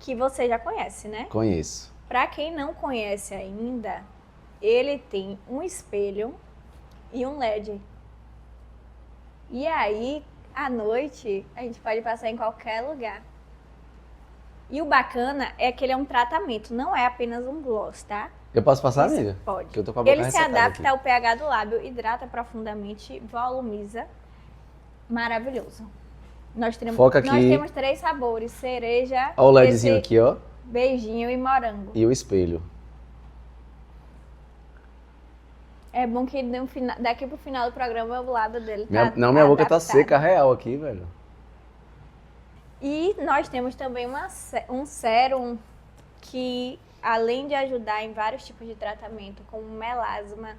que você já conhece, né? Conheço. Para quem não conhece ainda, ele tem um espelho e um LED. E aí, à noite, a gente pode passar em qualquer lugar. E o bacana é que ele é um tratamento, não é apenas um gloss, tá? Eu posso passar, Isso, amiga? pode. Que eu tô com a boca Ele se ressecada adapta aqui. ao pH do lábio, hidrata profundamente, volumiza. Maravilhoso. Foca aqui. Nós temos 3 sabores, cereja, Olha o LEDzinho esse aqui, ó. beijinho e morango. E o espelho. É bom que daqui pro final do programa o lado dele Minha boca tá adaptado. seca real aqui, velho. E nós temos também um sérum que, além de ajudar em vários tipos de tratamento, como melasma,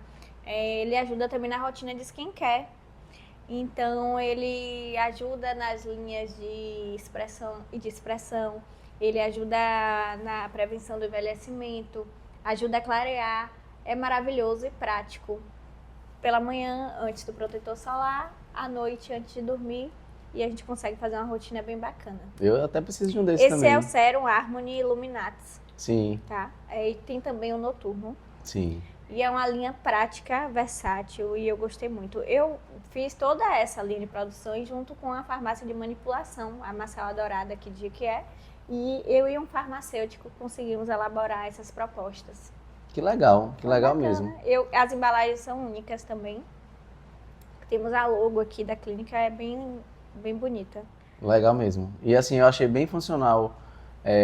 ele ajuda também na rotina de skincare. Então, ele ajuda nas linhas de expressão, ele ajuda na prevenção do envelhecimento, ajuda a clarear, é maravilhoso e prático. Pela manhã, antes do protetor solar, à noite, antes de dormir, e a gente consegue fazer uma rotina bem bacana. Eu até preciso de um desse Esse também. é o Sérum Harmony Illuminatis, Sim, tá? E tem também o Noturno. sim. E é uma linha prática, versátil, e eu gostei muito. Eu fiz toda essa linha de produções junto com a farmácia de manipulação, a Marcela Dourada, que dia que é, e eu e um farmacêutico conseguimos elaborar essas propostas. Que legal Bacana. mesmo. As embalagens são únicas também. Temos a logo aqui da clínica, é bem bonita. Legal mesmo. E assim, eu achei bem funcional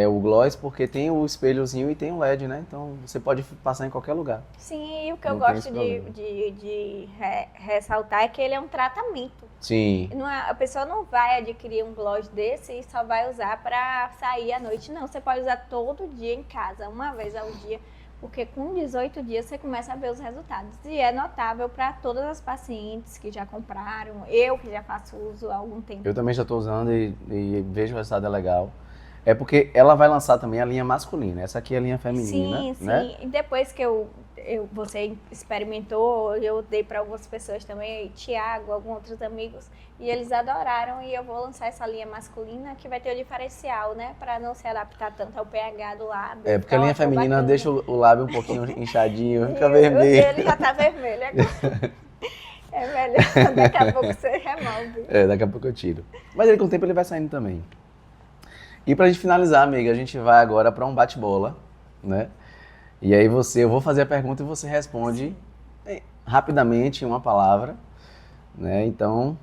o gloss, porque tem o espelhozinho e tem o LED, né? Então você pode passar em qualquer lugar. Sim, e o que eu Não tem gosto esse problema. de ressaltar é que ele é um tratamento. Sim, A pessoa não vai adquirir um gloss desse e só vai usar para sair à noite. Não, você pode usar todo dia em casa, uma vez ao dia, porque com 18 dias você começa a ver os resultados. E é notável para todas as pacientes que já compraram, eu que já faço uso há algum tempo. eu também já estou usando e vejo o resultado é legal. É porque ela vai lançar também a linha masculina. Essa aqui é a linha feminina, Sim, sim. né? E depois que você experimentou, eu dei para algumas pessoas também, Thiago, alguns outros amigos, e eles adoraram. E eu vou lançar essa linha masculina que vai ter o diferencial, né? Para não se adaptar tanto ao pH do lábio. É, porque a Ficar linha uma cor feminina bacana. deixa o lábio um pouquinho inchadinho, fica E o vermelho. dele já tá vermelho agora. É melhor, daqui a pouco você remove. Daqui a pouco eu tiro. Mas ele com o tempo ele vai saindo também. E pra gente finalizar, amiga, a gente vai agora para um bate-bola, né? E aí eu vou fazer a pergunta e você responde rapidamente em uma palavra, né? Então,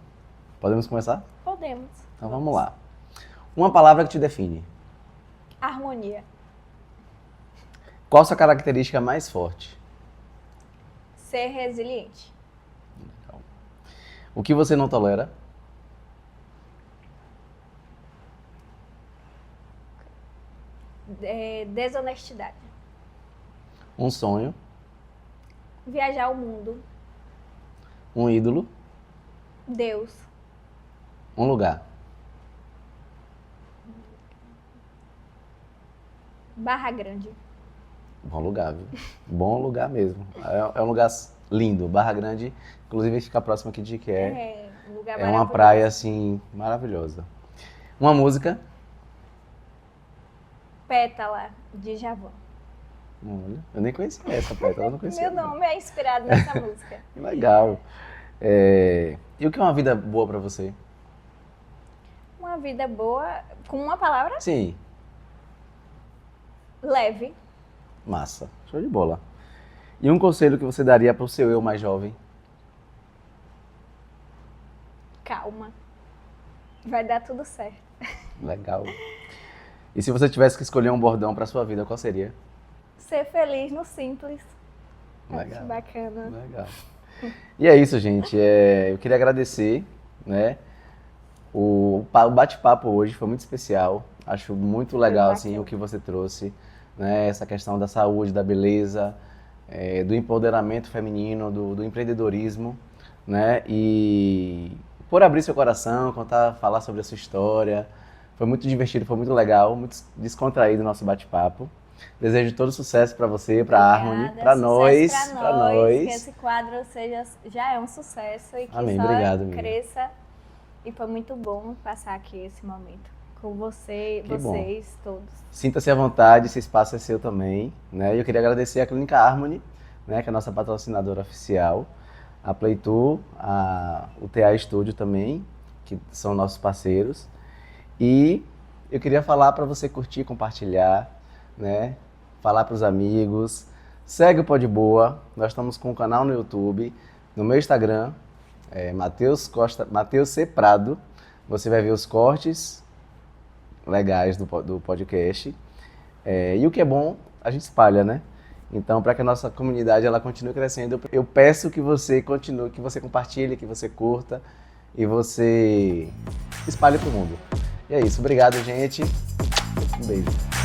podemos começar? Podemos. Então vamos lá. Uma palavra que te define. Harmonia. Qual a sua característica mais forte? Ser resiliente. O que você não tolera? Desonestidade. Um sonho, Viajar o mundo. um ídolo, Deus. um lugar. Barra Grande. Bom lugar, viu? Bom lugar mesmo. É um lugar lindo. Barra Grande, inclusive fica próximo aqui de Jequié. Um lugar É uma maravilhoso. praia, assim, maravilhosa. Uma música. Pétala, de Djavan. Olha, eu nem conhecia essa pétala, eu não conhecia. Meu nome é inspirado nessa música. Que legal. E o que é uma vida boa pra você? Uma vida boa, com uma palavra, Sim, leve. massa. Show de bola. E um conselho que você daria pro seu eu mais jovem? Calma. Vai dar tudo certo. Legal. E se você tivesse que escolher um bordão pra sua vida, qual seria? Ser feliz no simples. Legal. Acho bacana. Legal. E é isso, gente. Eu queria agradecer, né? O bate-papo hoje foi muito especial. Acho muito legal, assim, bacana. o que você trouxe. né? Essa questão da saúde, da beleza, do empoderamento feminino, do empreendedorismo, né? E por abrir seu coração, falar sobre a sua história. Foi muito divertido, foi muito legal, muito descontraído o nosso bate-papo. Desejo todo sucesso para você, para a Harmony, para nós, que esse quadro já é um sucesso e que Amém. só Obrigado, cresça. E foi muito bom passar aqui esse momento com vocês todos. Sinta-se à vontade, esse espaço é seu também, né? E eu queria agradecer a Clínica Harmony, né, que é a nossa patrocinadora oficial, a Playtour, o TA Studio também, que são nossos parceiros. E eu queria falar para você curtir, compartilhar, né? Falar para os amigos. Segue o Pod Boa. Nós estamos com um canal no YouTube, no meu Instagram, Matheus C. Prado. Você vai ver os cortes legais do podcast. E o que é bom, a gente espalha, né? Então, para que a nossa comunidade ela continue crescendo, eu peço que você continue, que você compartilhe, que você curta e você espalhe para o mundo. E é isso. Obrigado, gente. Um beijo.